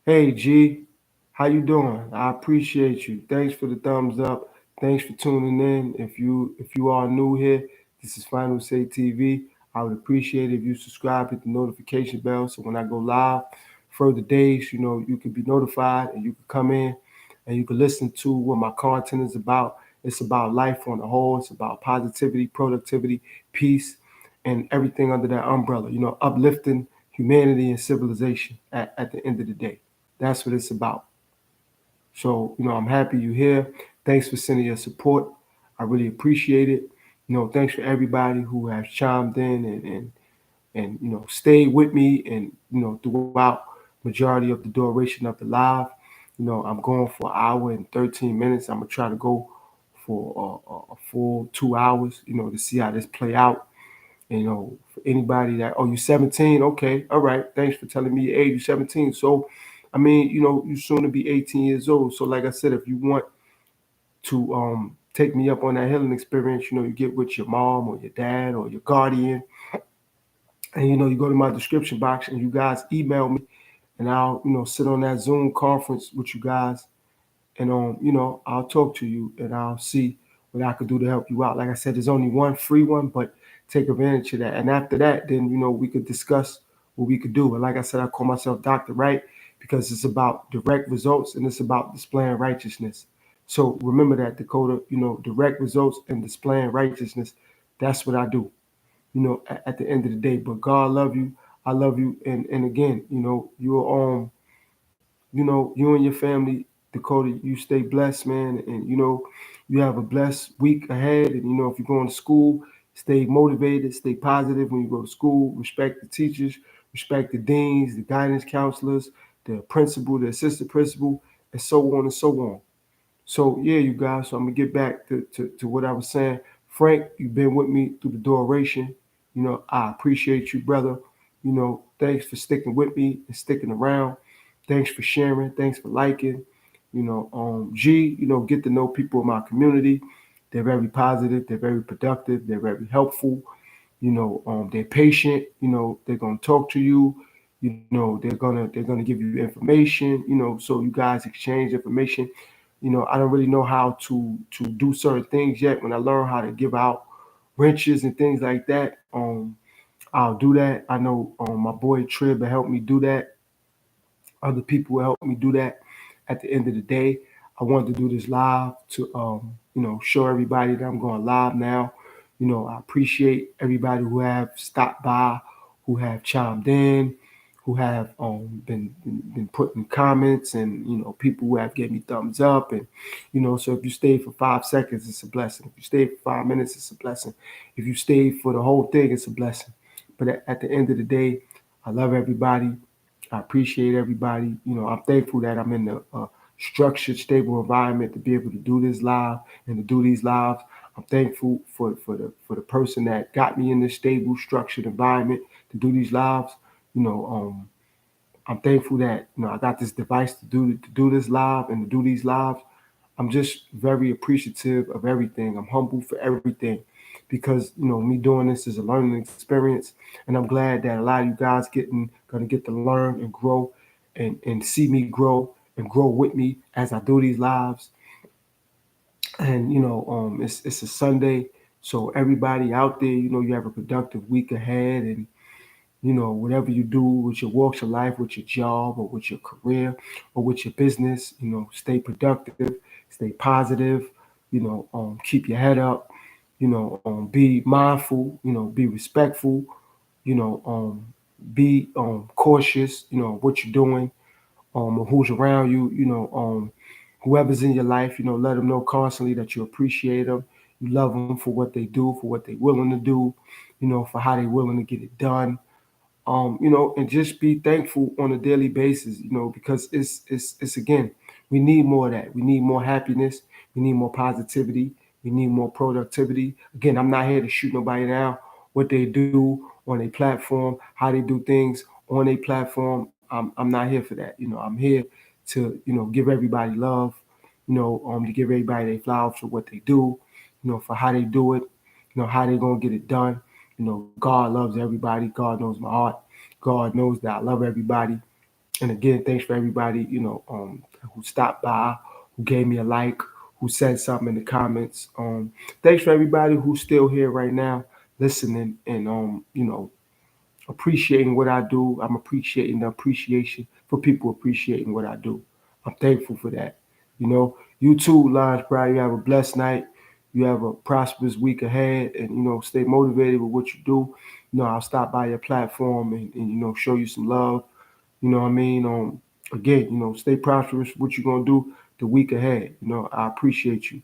Hey G, how you doing? I appreciate you. Thanks for the thumbs up. Thanks for tuning in. If you are new here, this is Final Say TV. I would appreciate it if you subscribe, hit the notification bell, so when I go live further days, you can be notified and you can come in and you can listen to what my content is about. It's about life on the whole. It's about positivity, productivity, peace, and everything under that umbrella. Uplifting humanity and civilization at the end of the day. That's what it's about. So, I'm happy you're here. Thanks for sending your support. I really appreciate it. Thanks for everybody who has chimed in and stayed with me and throughout majority of the duration of the live. I'm going for an hour and 13 minutes. I'm gonna try to go for a full 2 hours. To see how this play out. For anybody that, oh, you 17, okay, all right, thanks for telling me your age, you 17. So, I mean, you soon to be 18 years old. So, like I said, if you want to take me up on that healing experience, you get with your mom or your dad or your guardian, and you go to my description box and you guys email me, and I'll sit on that Zoom conference with you guys, and I'll talk to you and I'll see what I could do to help you out. Like I said, there's only one free one, but take advantage of that. And after that, then we could discuss what we could do. And like I said, I call myself Dr. Wright because it's about direct results and it's about displaying righteousness. So remember that, Dakota. Direct results and displaying righteousness. That's what I do. At the end of the day. But God love you. I love you. And again, you're you and your family, Dakota, you stay blessed, man. And you have a blessed week ahead. And if you're going to school, stay motivated, stay positive when you go to school, respect the teachers, respect the deans, the guidance counselors, the principal, the assistant principal, and so on and so on. So yeah, you guys. So I'm gonna get back to what I was saying. Frank, you've been with me through the duration. I appreciate you, brother. Thanks for sticking with me and sticking around. Thanks for sharing. Thanks for liking. G, get to know people in my community. They're very positive. They're very productive. They're very helpful. They're patient. They're gonna talk to you. they're gonna give you information, so you guys exchange information. I don't really know how to do certain things yet. When I learn how to give out wrenches and things like that, I'll do that. I know my boy Trib will help me do that. Other people will help me do that. At the end of the day, I wanted to do this live to show everybody that I'm going live now. I appreciate everybody who have stopped by, who have chimed in, who have been putting comments, and people who have gave me thumbs up. And so if you stayed for 5 seconds, it's a blessing. If you stayed for 5 minutes, it's a blessing. If you stayed for the whole thing, it's a blessing. But at the end of the day, I love everybody. I appreciate everybody. I'm thankful that I'm in a structured, stable environment to be able to do this live and to do these lives. I'm thankful for the person that got me in this stable, structured environment to do these lives. You know, I'm thankful that I got this device to do this live and to do these lives. I'm just very appreciative of everything. I'm humble for everything because me doing this is a learning experience, and I'm glad that a lot of you guys gonna get to learn and grow and see me grow and grow with me as I do these lives. And it's a Sunday, so everybody out there, you have a productive week ahead, and whatever you do with your walks of life, with your job or with your career or with your business, stay productive, stay positive, keep your head up, be mindful, be respectful, be cautious, what you're doing, or who's around you, whoever's in your life, let them know constantly that you appreciate them, you love them for what they do, for what they're willing to do, for how they're willing to get it done, and just be thankful on a daily basis, because it's again, we need more of that. We need more happiness. We need more positivity. We need more productivity. Again, I'm not here to shoot nobody down. What they do on a platform, how they do things on a platform, I'm not here for that. I'm here to give everybody love. To give everybody their flowers for what they do. For how they do it. How they gonna get it done. God loves everybody. God knows my heart. God knows that I love everybody. And again, thanks for everybody, who stopped by, who gave me a like, who said something in the comments. Thanks for everybody who's still here right now, listening and appreciating what I do. I'm appreciating the appreciation for people appreciating what I do. I'm thankful for that. You too, Lodge Pride. You have a blessed night. You have a prosperous week ahead, and stay motivated with what you do. I'll stop by your platform and show you some love. You know what I mean? Again, stay prosperous. What you gonna do the week ahead? I appreciate you.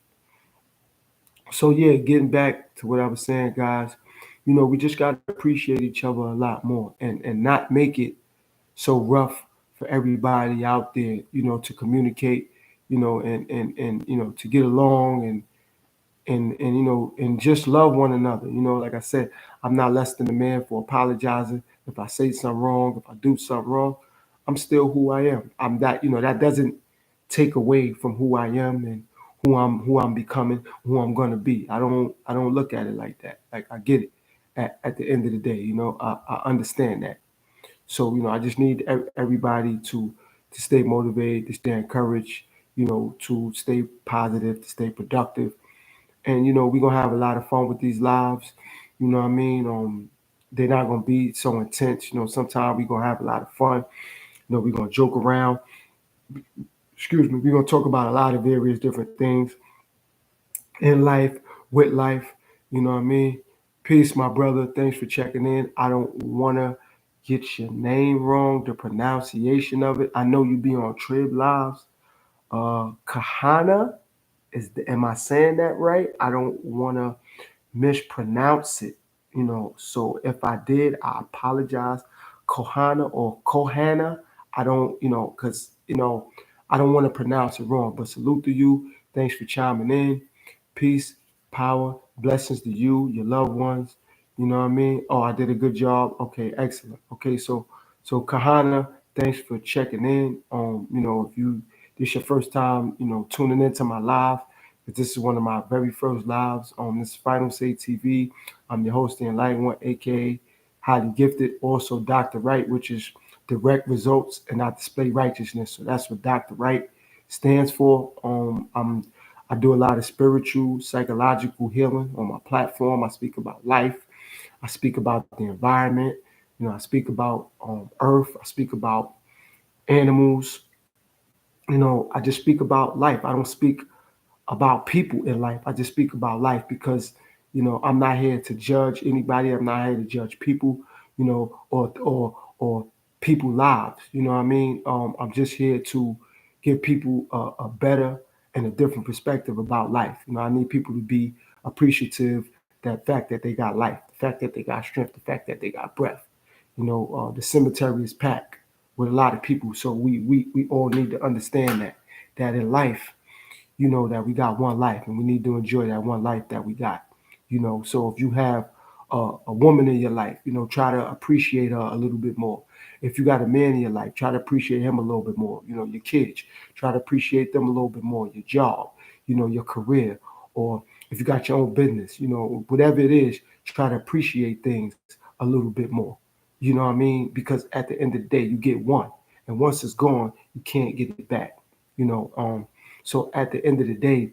So yeah, getting back to what I was saying, guys. We just gotta appreciate each other a lot more, and not make it so rough for everybody out there. To communicate. And to get along and just love one another. Like I said, I'm not less than a man for apologizing if I say something wrong, if I do something wrong. I'm still who I am. I'm that. That doesn't take away from who I am and who I'm becoming, who I'm gonna be. I don't look at it like that. Like I get it. At the end of the day, I understand that. So I just need everybody to stay motivated, to stay encouraged, to stay positive, to stay productive, and we're gonna have a lot of fun with these lives. You know what I mean? They're not gonna be so intense. Sometimes we're gonna have a lot of fun. We're gonna joke around. Excuse me. We're gonna talk about a lot of various different things in life, with life. You know what I mean? Peace, my brother. Thanks for checking in. I don't wanna get your name wrong, the pronunciation of it. I know you be on Trib Lives. Kahana, am I saying that right? I don't wanna mispronounce it. So if I did, I apologize. Kohana or Kohana, I don't, because I don't want to pronounce it wrong. But salute to you. Thanks for chiming in. Peace, power, blessings to you, your loved ones. You know what I mean? Oh, I did a good job. Okay, excellent. Okay, so Kahana, thanks for checking in. If you this your first time, tuning into my live, if this is one of my very first lives on this Final Say TV. I'm your host, the Enlightened One, aka Highly Gifted, also Dr. Wright, which is direct results and not display righteousness. So that's what Dr. Wright stands for. I do a lot of spiritual, psychological healing on my platform. I speak about life. I speak about the environment. I speak about earth. I speak about animals. I just speak about life. I don't speak about people in life. I just speak about life because, I'm not here to judge anybody. I'm not here to judge people, or people lives. You know what I mean? I'm just here to give people a better and a different perspective about life. I need people to be appreciative that fact that they got life, the fact that they got strength, the fact that they got breath. The cemetery is packed with a lot of people, so we all need to understand that in life, that we got one life and we need to enjoy that one life that we got. So if you have a woman in your life, try to appreciate her a little bit more. If you got a man in your life, try to appreciate him a little bit more. Your kids, try to appreciate them a little bit more. Your job, your career, or if you got your own business, whatever it is, try to appreciate things a little bit more. You know what I mean? Because at the end of the day, you get one, and once it's gone, you can't get it back. You know, so at the end of the day,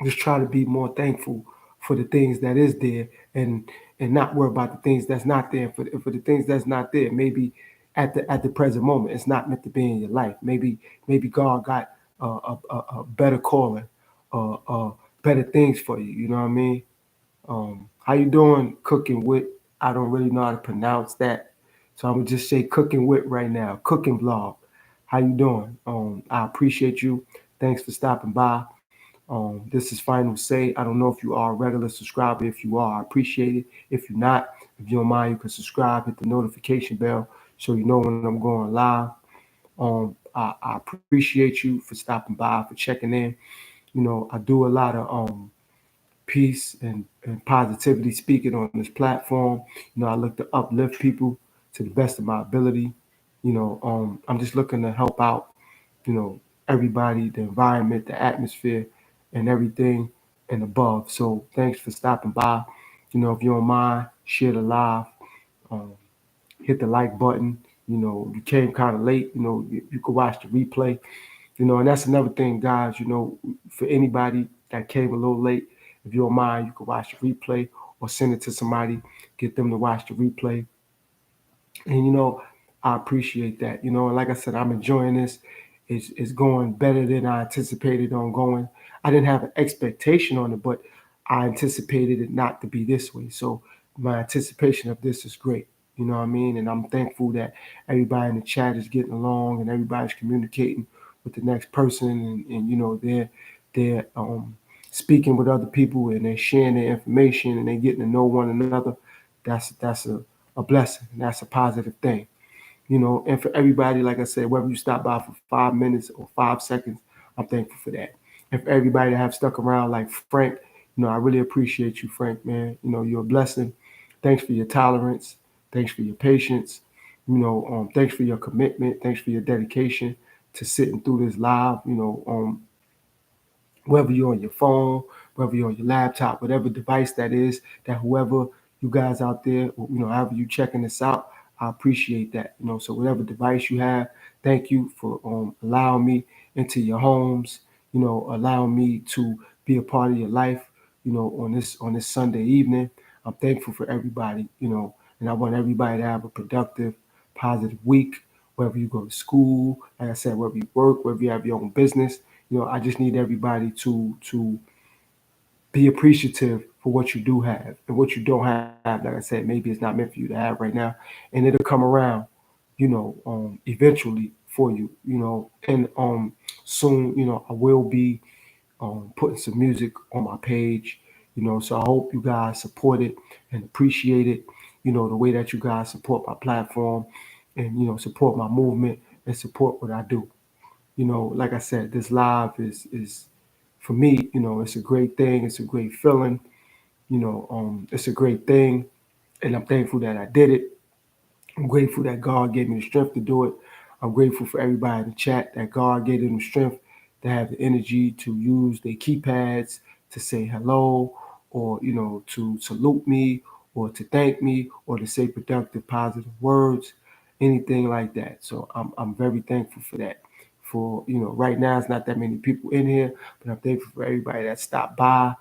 just try to be more thankful for the things that is there, and not worry about the things that's not there. For the things that's not there, maybe at the present moment, it's not meant to be in your life. Maybe God got a better calling, better things for you. You know what I mean? How you doing, Cooking Wit? I don't really know how to pronounce that, so I'm gonna just say Cooking Wit right now. Cooking vlog. How you doing? I appreciate you. Thanks for stopping by. This is Final Say. I don't know if you are a regular subscriber. If you are, I appreciate it. If you're not, if you don't mind, you can subscribe, hit the notification bell so you know when I'm going live. I appreciate you for stopping by, for checking in. I do a lot of peace and positivity speaking on this platform. I look to uplift people to the best of my ability. I'm just looking to help out, everybody, the environment, the atmosphere, and everything and above. So thanks for stopping by. If you don't mind, share the live, um, hit the like button. You came kind of late. You could watch the replay. And that's another thing, guys. For anybody that came a little late, if you don't mind, you could watch the replay or send it to somebody, get them to watch the replay. And I appreciate that. And like I said, I'm enjoying this. It's going better than I anticipated on going. I didn't have an expectation on it, but I anticipated it not to be this way. So my anticipation of this is great. You know what I mean? And I'm thankful that everybody in the chat is getting along and everybody's communicating with the next person, and they're speaking with other people and they're sharing their information and they're getting to know one another. That's a blessing. And that's a positive thing. And for everybody, like I said, whether you stop by for 5 minutes or 5 seconds, I'm thankful for that. And for everybody that have stuck around, like Frank, I really appreciate you, Frank, man. You're a blessing. Thanks for your tolerance. Thanks for your patience. Thanks for your commitment. Thanks for your dedication to sitting through this live. Whether you're on your phone, whether you're on your laptop, whatever device that is, that whoever you guys out there, however you checking this out, I appreciate that. So whatever device you have, thank you for allowing me into your homes, allowing me to be a part of your life, on this Sunday evening. I'm thankful for everybody, and I want everybody to have a productive, positive week, whether you go to school, like I said, whether you work, whether you have your own business. I just need everybody to be appreciative for what you do have and what you don't have. Like I said, maybe it's not meant for you to have right now, and it'll come around, eventually for you, and soon, I will be putting some music on my page, so I hope you guys support it and appreciate it, the way that you guys support my platform and, support my movement and support what I do. Like I said, this live is for me, it's a great thing. It's a great feeling. It's a great thing, and I'm thankful that I did it. I'm grateful that God gave me the strength to do it. I'm grateful for everybody in the chat that God gave them the strength to have the energy to use their keypads to say hello, or to salute me, or to thank me, or to say productive, positive words. anything like that. So I'm very thankful for that. For right now it's not that many people in here, but I'm thankful for everybody that stopped by.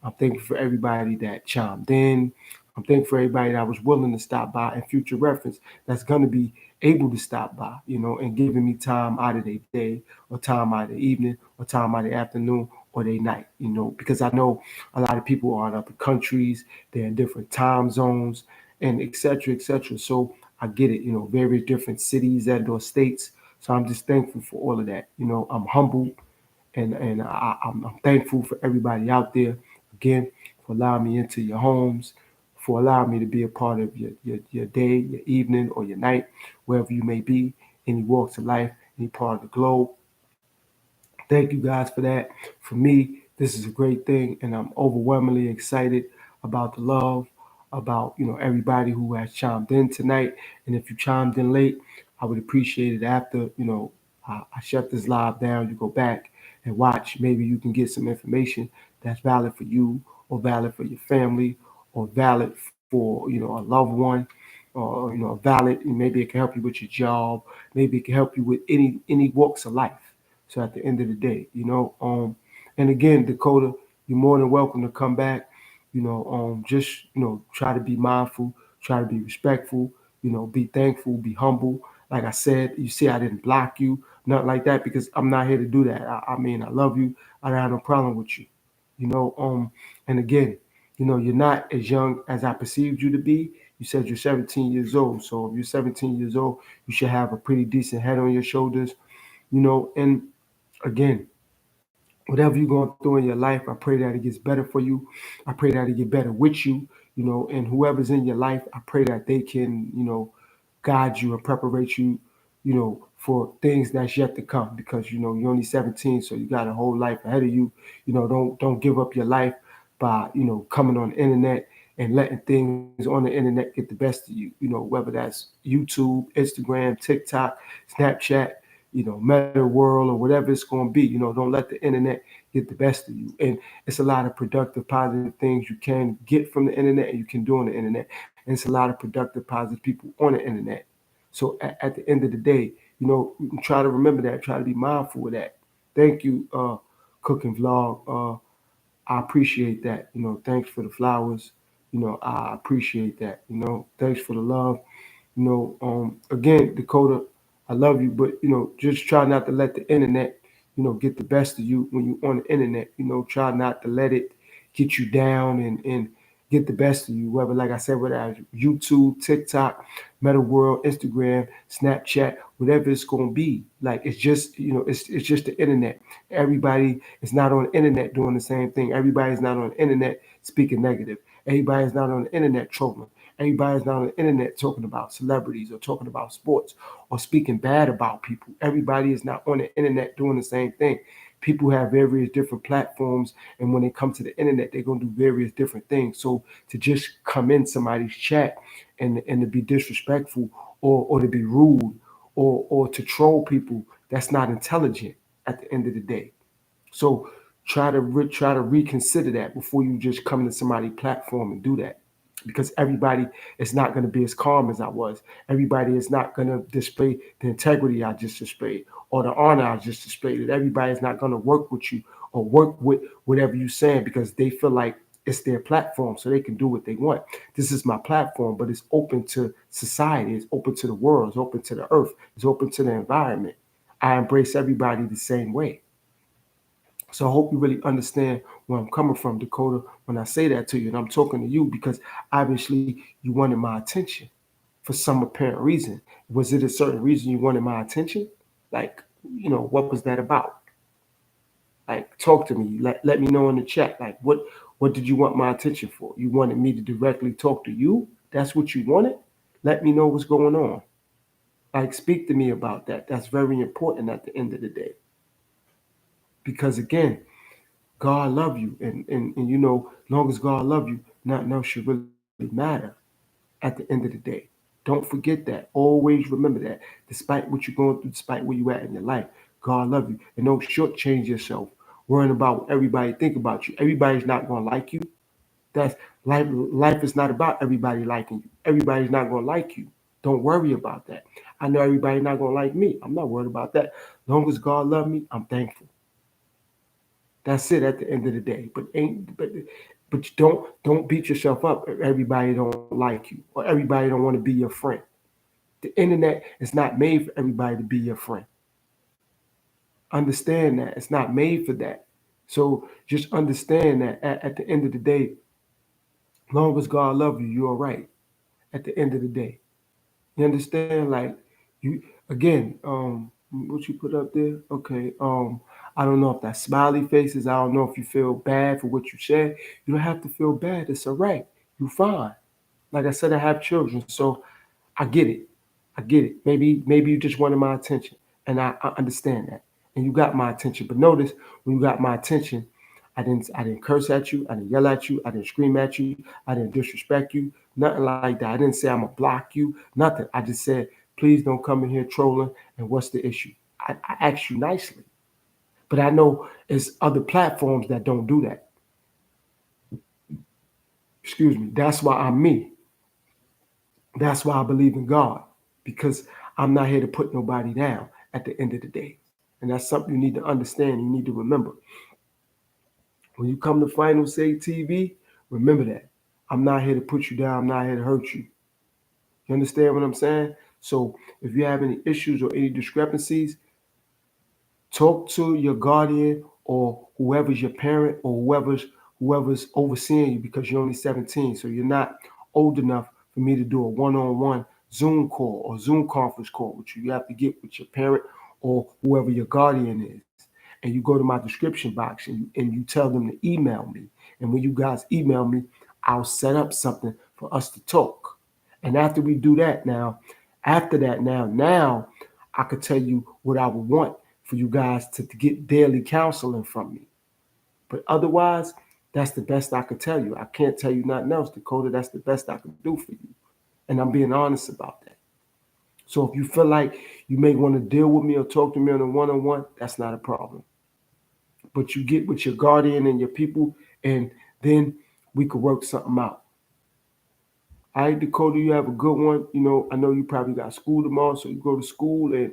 I'm thankful for everybody that chimed in. I'm thankful for everybody that was willing to stop by and future reference that's going to be able to stop by, and giving me time out of their day or time out of the evening or time out of the afternoon or their night, because I know a lot of people are in other countries, they're in different time zones and et cetera, et cetera. So I get it, various different cities and or states. So I'm just thankful for all of that. I'm humbled and I'm thankful for everybody out there again for allowing me into your homes, for allowing me to be a part of your day, your evening, or your night, wherever you may be, any walks of life, any part of the globe. Thank you guys for that. For me, this is a great thing, and I'm overwhelmingly excited about the love, about everybody who has chimed in tonight. And if you chimed in late, I would appreciate it after I shut this live down. You go back and watch. Maybe you can get some information that's valid for you, or valid for your family, or valid for a loved one, or valid. Maybe it can help you with your job. Maybe it can help you with any walks of life. So at the end of the day, and again, Dakota, you're more than welcome to come back. Just try to be mindful, try to be respectful. Be thankful, be humble. Like I said, you see, I didn't block you, nothing like that, because I'm not here to do that. I mean, I love you. I don't have no problem with you. You know, um, and again, you're not as young as I perceived you to be. You said you're 17 years old. So if you're 17 years old, you should have a pretty decent head on your shoulders. And again, whatever you're going through in your life, I pray that it gets better for you. I pray that it get better with you, and whoever's in your life, I pray that they can, guide you and preparate you, for things that's yet to come, because you're only 17, so you got a whole life ahead of you. Don't give up your life by, coming on the internet and letting things on the internet get the best of you, whether that's YouTube, Instagram, TikTok, Snapchat, Meta World, or whatever it's going to be. Don't let the internet get the best of you. And it's a lot of productive, positive things you can get from the internet and you can do on the internet. And it's a lot of productive, positive people on the internet. So at the end of the day, try to remember that, try to be mindful of that. Thank you, Cooking Vlog. I appreciate that. Thanks for the flowers. I appreciate that. Thanks for the love. Again, Dakota, I love you, but just try not to let the internet, get the best of you when you're on the internet. Try not to let it get you down and get the best of you. Whether, like I said, whether it's YouTube, TikTok, Meta World, Instagram, Snapchat, whatever it's gonna be. Like it's just, it's just the internet. Everybody is not on the internet doing the same thing. Everybody's not on the internet speaking negative. Everybody's not on the internet trolling. Everybody's not on the internet talking about celebrities or talking about sports or speaking bad about people. Everybody is not on the internet doing the same thing. People have various different platforms, and when they come to the internet, they're gonna do various different things. So to just come in somebody's chat and to be disrespectful, or to be rude, or to troll people, that's not intelligent at the end of the day. So try to reconsider that before you just come to somebody's platform and do that, because everybody is not going to be as calm as I was. Everybody is not going to display the integrity I just displayed or the honor I just displayed. Everybody is not going to work with you or work with whatever you're saying, because they feel like it's their platform, so they can do what they want. This is my platform, but it's open to society. It's open to the world. It's open to the earth. It's open to the environment. I embrace everybody the same way. So I hope you really understand where I'm coming from, Dakota, when I say that to you. And I'm talking to you because obviously you wanted my attention for some apparent reason. Was it a certain reason you wanted my attention? Like, what was that about? Like, talk to me. Let me know in the chat. Like, what did you want my attention for? You wanted me to directly talk to you? That's what you wanted? Let me know what's going on. Like, speak to me about that. That's very important at the end of the day. Because again, God love you, and long as God love you, nothing else should really matter at the end of the day. Don't forget that. Always remember that. Despite what you're going through, despite where you at in your life, God love you, and don't shortchange yourself worrying about what everybody think about you. Everybody's not gonna like you. That's life. Life is not about everybody liking you. Everybody's not gonna like you. Don't worry about that. I know everybody not gonna like me. I'm not worried about that. As long as God love me, I'm thankful. That's it at the end of the day. But you don't beat yourself up if everybody don't like you or everybody don't want to be your friend. The internet is not made for everybody to be your friend. Understand that. It's not made for that. So just understand that at the end of the day, long as God love you, you're all right. At the end of the day. You understand? Like you again, what you put up there? Okay. I don't know if that's smiley faces. I don't know if you feel bad for what you said. You don't have to feel bad. It's all right. You fine. Like I said, I have children, so I get it. I get it. Maybe you just wanted my attention, and I understand that, and you got my attention. But notice when you got my attention, I didn't curse at you. I didn't yell at you. I didn't scream at you. I didn't disrespect you. Nothing like that. I didn't say I'm gonna block you. Nothing. I just said, please don't come in here trolling. And what's the issue? I asked you nicely, but I know it's other platforms that don't do that. Excuse me. That's why I'm me. That's why I believe in God, because I'm not here to put nobody down at the end of the day. And that's something you need to understand. You need to remember. When you come to Final Say TV, remember that. I'm not here to put you down. I'm not here to hurt you. You understand what I'm saying? So if you have any issues or any discrepancies, talk to your guardian or whoever's your parent or whoever's overseeing you, because you're only 17, so you're not old enough for me to do a one-on-one Zoom call or Zoom conference call with you. You have to get with your parent or whoever your guardian is, and you go to my description box and you tell them to email me. And when you guys email me, I'll set up something for us to talk. And after we do that, after that, now I could tell you what I would want for you guys to get daily counseling from me. But otherwise, that's the best I could tell you. I can't tell you nothing else, Dakota. That's the best I could do for you. And I'm being honest about that. So if you feel like you may want to deal with me or talk to me on a one-on-one, that's not a problem. But you get with your guardian and your people, and then we could work something out. All right, Dakota, you have a good one. I know you probably got school tomorrow, so you go to school and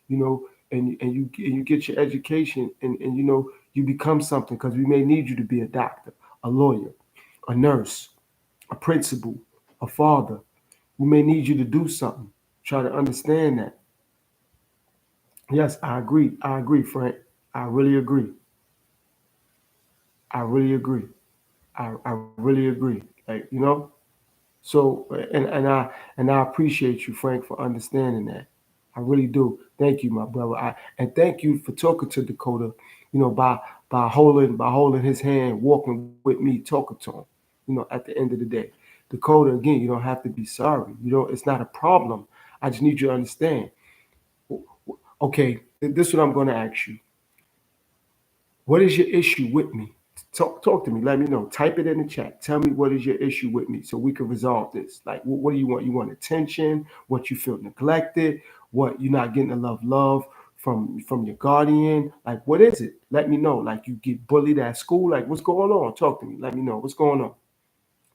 you know and you get your education and you become something, because we may need you to be a doctor, a lawyer, a nurse, a principal, a father. We may need you to do something. Try to understand that. Yes, I agree. I agree, Frank. I really agree. I really agree. I really agree. Like. So and I appreciate you, Frank, for understanding that. I really do. Thank you, my brother. And thank you for talking to Dakota. By holding his hand, walking with me, talking to him. At the end of the day, Dakota, again, you don't have to be sorry. It's not a problem. I just need you to understand. Okay, this is what I'm going to ask you. What is your issue with me? Talk to me. Let me know. Type it in the chat. Tell me what is your issue with me so we can resolve this. Like, what do you want? You want attention? What you feel neglected? What you're not getting enough love from your guardian? Like, what is it? Let me know. Like, you get bullied at school? Like, what's going on? Talk to me. Let me know what's going on.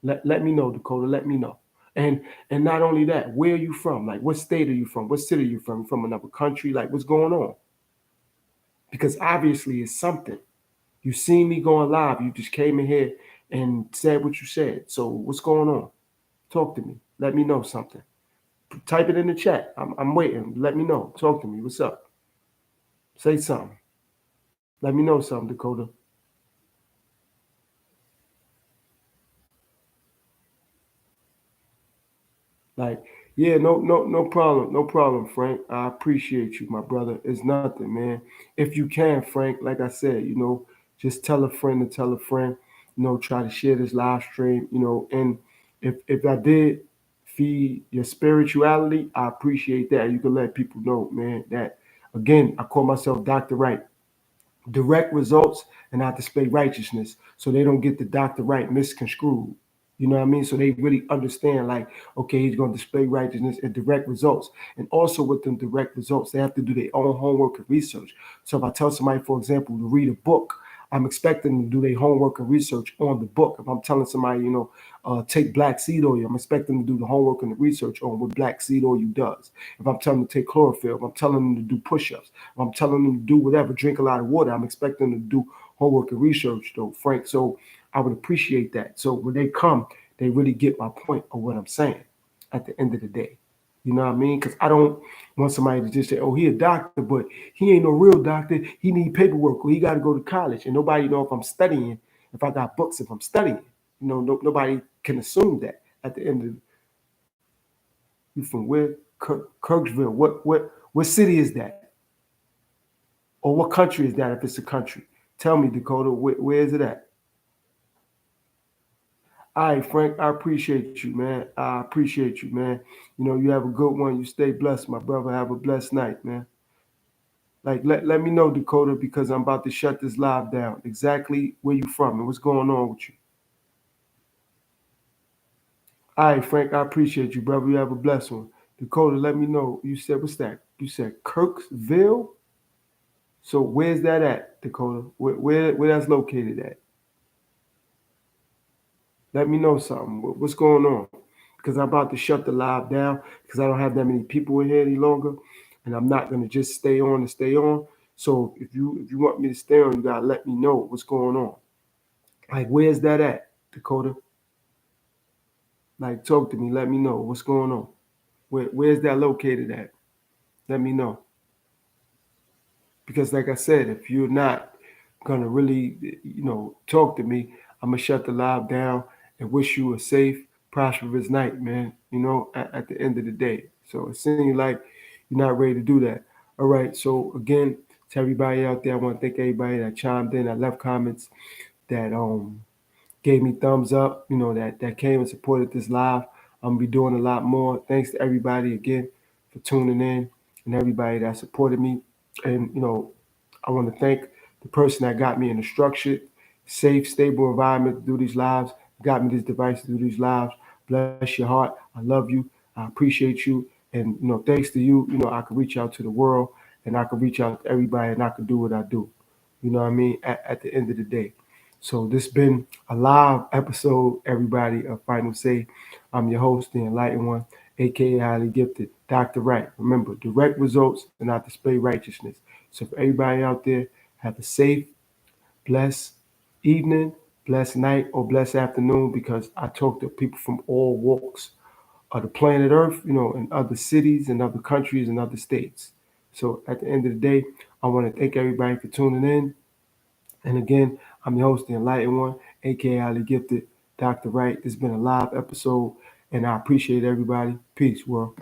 Let me know, Dakota. Let me know. And and not only that, where are you from? Like, what state are you from? What city are you from? From another country? Like, what's going on? Because obviously it's something. You seen me going live. You just came in here and said what you said. So what's going on? Talk to me. Let me know something. Type it in the chat. I'm waiting. Let me know. Talk to me. What's up? Say something. Let me know something, Dakota. Like, yeah, no problem, no problem, Frank. I appreciate you, my brother. It's nothing, man. If you can, Frank, like I said, just tell a friend to tell a friend. Try to share this live stream. And if I did feed your spirituality, I appreciate that. You can let people know, man, that again, I call myself Dr. Wright. Direct results and I display righteousness, so they don't get the Dr. Wright misconstrued. You know what I mean? So they really understand, like, okay, he's going to display righteousness and direct results. And also with them direct results, they have to do their own homework and research. So if I tell somebody, for example, to read a book, I'm expecting them to do their homework and research on the book. If I'm telling somebody, take black seed oil, I'm expecting them to do the homework and the research on what black seed oil does. If I'm telling them to take chlorophyll, if I'm telling them to do push-ups, if I'm telling them to do whatever, drink a lot of water, I'm expecting them to do homework and research, though, Frank. So I would appreciate that. So when they come, they really get my point of what I'm saying at the end of the day. You know what I mean? Because I don't want somebody to just say, "Oh, he a doctor, but he ain't no real doctor. He need paperwork, or he got to go to college." And nobody know if I'm studying, if I got books, if I'm studying. Nobody can assume that at the end of you from where Kirksville. What city is that, or what country is that? If it's a country, tell me, Dakota. Where is it at? All right, Frank, I appreciate you, man. I appreciate you, man. You have a good one. You stay blessed, my brother. Have a blessed night, man. Like, let me know, Dakota, because I'm about to shut this live down. Exactly where you from and what's going on with you. All right, Frank, I appreciate you, brother. You have a blessed one. Dakota, let me know. You said, what's that? You said Kirksville? So where's that at, Dakota? Where that's located at? Let me know something. What's going on? Because I'm about to shut the live down because I don't have that many people in here any longer, and I'm not gonna just stay on and stay on. So if you want me to stay on, you gotta let me know what's going on. Like, where's that at, Dakota? Like, talk to me. Let me know what's going on. Where's that located at? Let me know. Because, like I said, if you're not gonna really, talk to me, I'm gonna shut the live down and wish you a safe, prosperous night, man. At the end of the day. So it seems like you're not ready to do that. All right. So again, to everybody out there, I want to thank everybody that chimed in, that left comments, that gave me thumbs up, that came and supported this live. I'm gonna be doing a lot more. Thanks to everybody again for tuning in and everybody that supported me. And I want to thank the person that got me in a structured, safe, stable environment to do these lives, got me this device to do these lives. Bless your heart. I love you. I appreciate you. And thanks to you, I can reach out to the world and I can reach out to everybody and I can do what I do. You know what I mean? At the end of the day. So this been a live episode, everybody, of Final Say. I'm your host, the Enlightened One, aka Highly Gifted, Dr. Wright. Remember, direct results and not display righteousness. So for everybody out there, have a safe, blessed evening, blessed night, or blessed afternoon, because I talk to people from all walks of the planet Earth, in other cities and other countries and other states. So at the end of the day, I want to thank everybody for tuning in. And again, I'm your host, the Enlightened One, aka Highly Gifted, Dr. Wright. This has been a live episode, and I appreciate everybody. Peace, world.